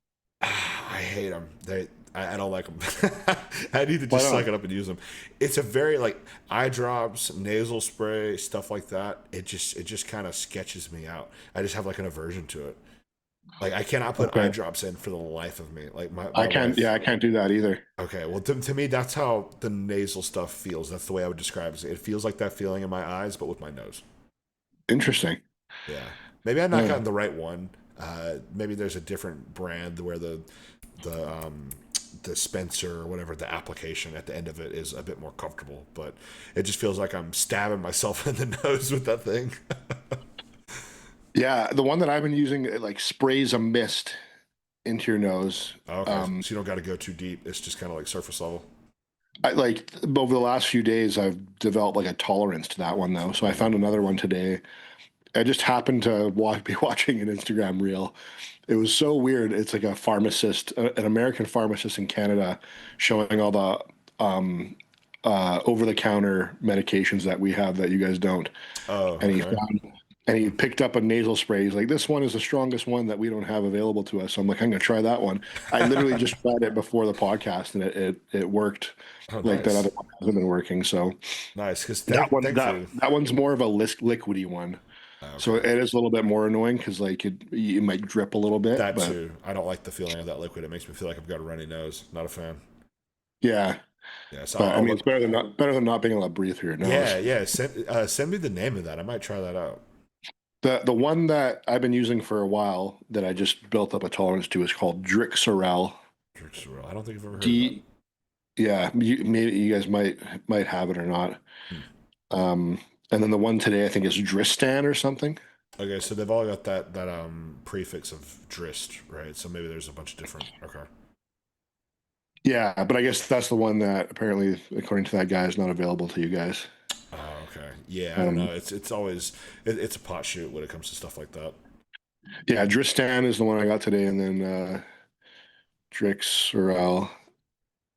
I hate them. I don't like them. I need to
Why
just suck
not?
it up and use them. It's a very like eye drops, nasal spray, stuff like that. It just kind of sketches me out. I just have like an aversion to it. Like I cannot put eye
Okay,
drops in for the life of me. Like my
I can't.
wife.
Yeah, I can't do that either.
Okay, well to me that's how the nasal stuff feels. That's the way I would describe it. It feels like that feeling in my eyes, but with my nose.
Interesting.
Yeah, maybe I've not
Uh,
gotten the right one. Maybe there's a different brand where the dispenser or whatever the application at the end of it is a bit more comfortable, but it just feels like I'm stabbing myself in the nose with that thing.
yeah, the one that I've been using it like sprays a mist into your nose.
Okay, so you don't got to go too deep. It's just kind of like surface level.
I like over the last few days, I've developed like a tolerance to that one though. So I found another one today. I just happened to be watching an Instagram reel. It was so weird. It's like a pharmacist, an American pharmacist in Canada, showing all the over-the-counter medications that we have that you guys don't.
Oh,
And
okay.
he picked up a nasal spray. He's like, "This one is the strongest one that we don't have available to us." So I'm like, "I'm gonna try that one." I literally just tried it before the podcast, and it worked.
Oh,
Like that
nice,
other one hasn't been working. So
nice. Because
that one
thankfully,
that one's more of a liquidy one. So
okay,
it is a little bit more annoying because like you might drip a little bit,
that
but
too. I don't like the feeling of that liquid. It makes me feel like I've got a runny nose. Not a fan.
yeah.
Yeah, so
But I
I'll
mean, it's
look.
better than not being able to breathe through your nose.
Yeah, yeah. Send me the name of that. I might try that out.
The one that I've been using for a while that I just built up a tolerance to is called Drixorel.
I don't think I've ever heard of that.
D yeah, maybe you guys might have it or not.
Hmm.
Um, and then the one today I think is Dristan or something.
Okay, so they've all got that prefix of drist, right? So maybe there's a bunch of different. Okay.
Yeah, but I guess that's the one that apparently, according to that guy, is not available to you guys.
Oh, okay. Yeah, I don't know.
Um,
It's always it's a pot shoot when it comes to stuff like that.
yeah, Dristan is the one I got today, and then Drixorel.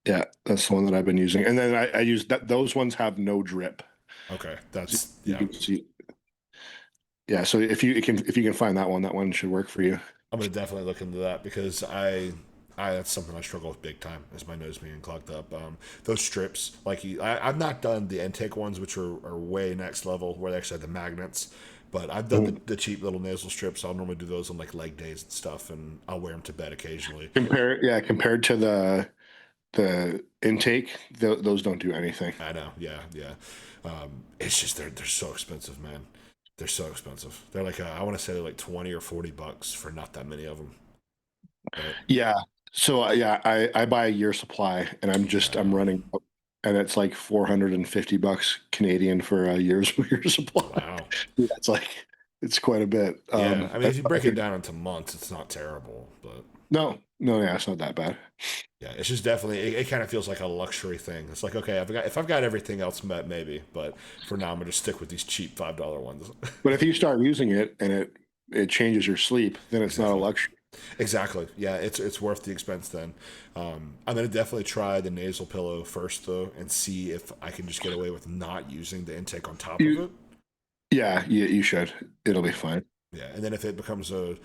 Yeah, that's the one that I've been using. And then I use that. Those ones have no drip.
Okay,
So
that's
you
yeah.
can see. Yeah, so if you can find that one should work for you.
I'm gonna definitely look into that because I That's something I struggle with big time, is my nose being clogged up. Those strips, I've not done the intake ones, which are way next level, where they actually have the magnets. But I've done
Mhm.
the cheap little nasal strips. I'll normally do those on like leg days and stuff, and I'll wear them to bed occasionally.
Compared to the intake, those don't do anything.
I know, yeah, yeah. It's just they're so expensive, man. They're so expensive. They're like I want to say they're like 20 or 40 bucks for not that many of them. But
Yeah. So yeah, I buy a year supply, and I'm
uh,
running, and it's like $450 Canadian for a year supply.
wow,
Yeah, it's quite a bit.
yeah. I mean, if you
I
break it
think
down into months, it's not terrible, but
no, yeah, it's not that bad.
yeah, it's just definitely it kind of feels like a luxury thing. It's like okay, if I've got everything else met, maybe, but for now, I'm gonna stick with these cheap $5 ones.
But if you start using it and it changes your sleep, then it's not a
Exactly.
luxury.
Exactly. Yeah, it's worth the expense then. I'm gonna definitely try the nasal pillow first though, and see if I can just get away with not using the intake on top of
You
it.
Yeah, you should. It'll be fine.
Yeah, and then if it becomes a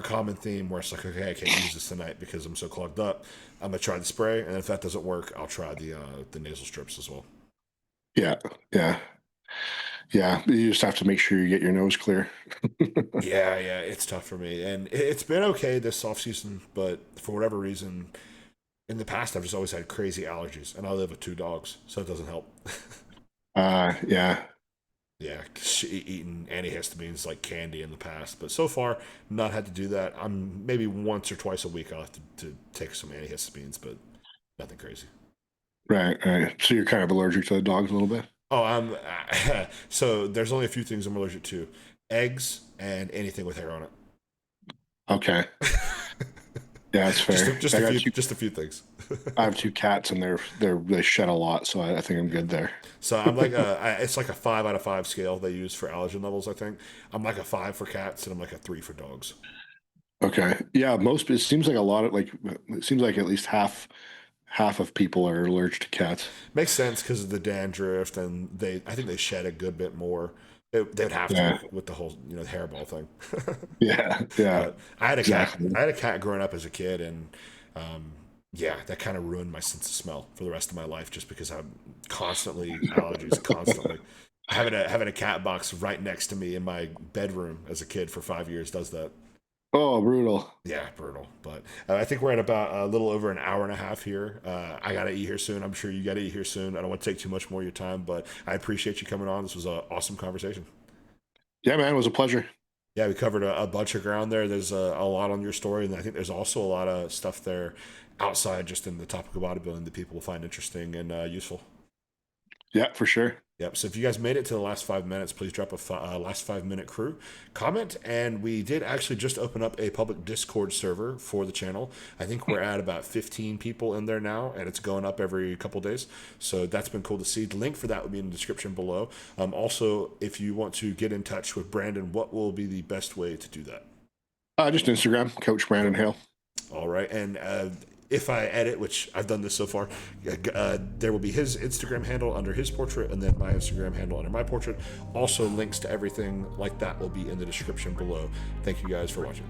common theme where it's like, okay, I can't use this tonight because I'm so clogged up, I'm gonna try the spray, and if that doesn't work, I'll try the nasal strips as well.
Yeah, yeah, yeah. You just have to make sure you get your nose clear.
Yeah, yeah, it's tough for me, and it's been okay this off season, but for whatever reason, in the past I've just always had crazy allergies, and I live with two dogs, so it doesn't help.
Yeah.
Yeah, eating antihistamines like candy in the past, but so far not had to do that. I'm maybe once or twice a week I'll have to take some antihistamines, but nothing crazy.
Right, right. So you're kind of allergic to the dogs a little bit.
Oh, I'm so there's only a few things I'm allergic to: eggs and anything with hair on
Okay.
it.
Yeah, that's fair.
Just a few things.
I have two cats, and they shed a lot, so I think I'm good there.
So I'm like it's like a 5 out of 5 scale they use for allergen levels. I think I'm like a 5 for cats, and I'm like a 3 for dogs.
Okay. Yeah, it seems like it seems like at least half of people are allergic to cats.
Makes sense because of the dandruff, and I think they shed a good bit more. They'd have to
Yeah.
with the whole the hairball thing.
Yeah. Yeah.
But I had a cat.
Exactly.
I had a cat growing up as a kid, and yeah, that kind of ruined my sense of smell for the rest of my life, just because I'm constantly allergies, constantly. Having a cat box right next to me in my bedroom as a kid for 5 years does that.
Oh, brutal.
Yeah, brutal. But I think we're at about a little over an hour and a half here. I gotta eat here soon. I'm sure you gotta eat here soon. I don't want to take too much more of your time, but I appreciate you coming on. This was an awesome conversation.
Yeah, man, it was a pleasure.
Yeah, we covered a bunch of ground there. There's a lot on your story, and I think there's also a lot of stuff there outside just in the topic of bodybuilding that people will find interesting and useful.
Yeah, for sure.
Yep. So if you guys made it to the last 5 minutes, please drop a last 5 minute crew comment. And we did actually just open up a public Discord server for the channel. I think we're at about 15 people in there now, and it's going up every couple days. So that's been cool to see. The link for that will be in the description below. Also, if you want to get in touch with Brandon, what will be the best way to do that?
Just Instagram, Coach Brandon Hale.
All right. And if I edit, which I've done this so far, there will be his Instagram handle under his portrait and then my Instagram handle under my portrait. Also, links to everything like that will be in the description below. Thank you guys for watching.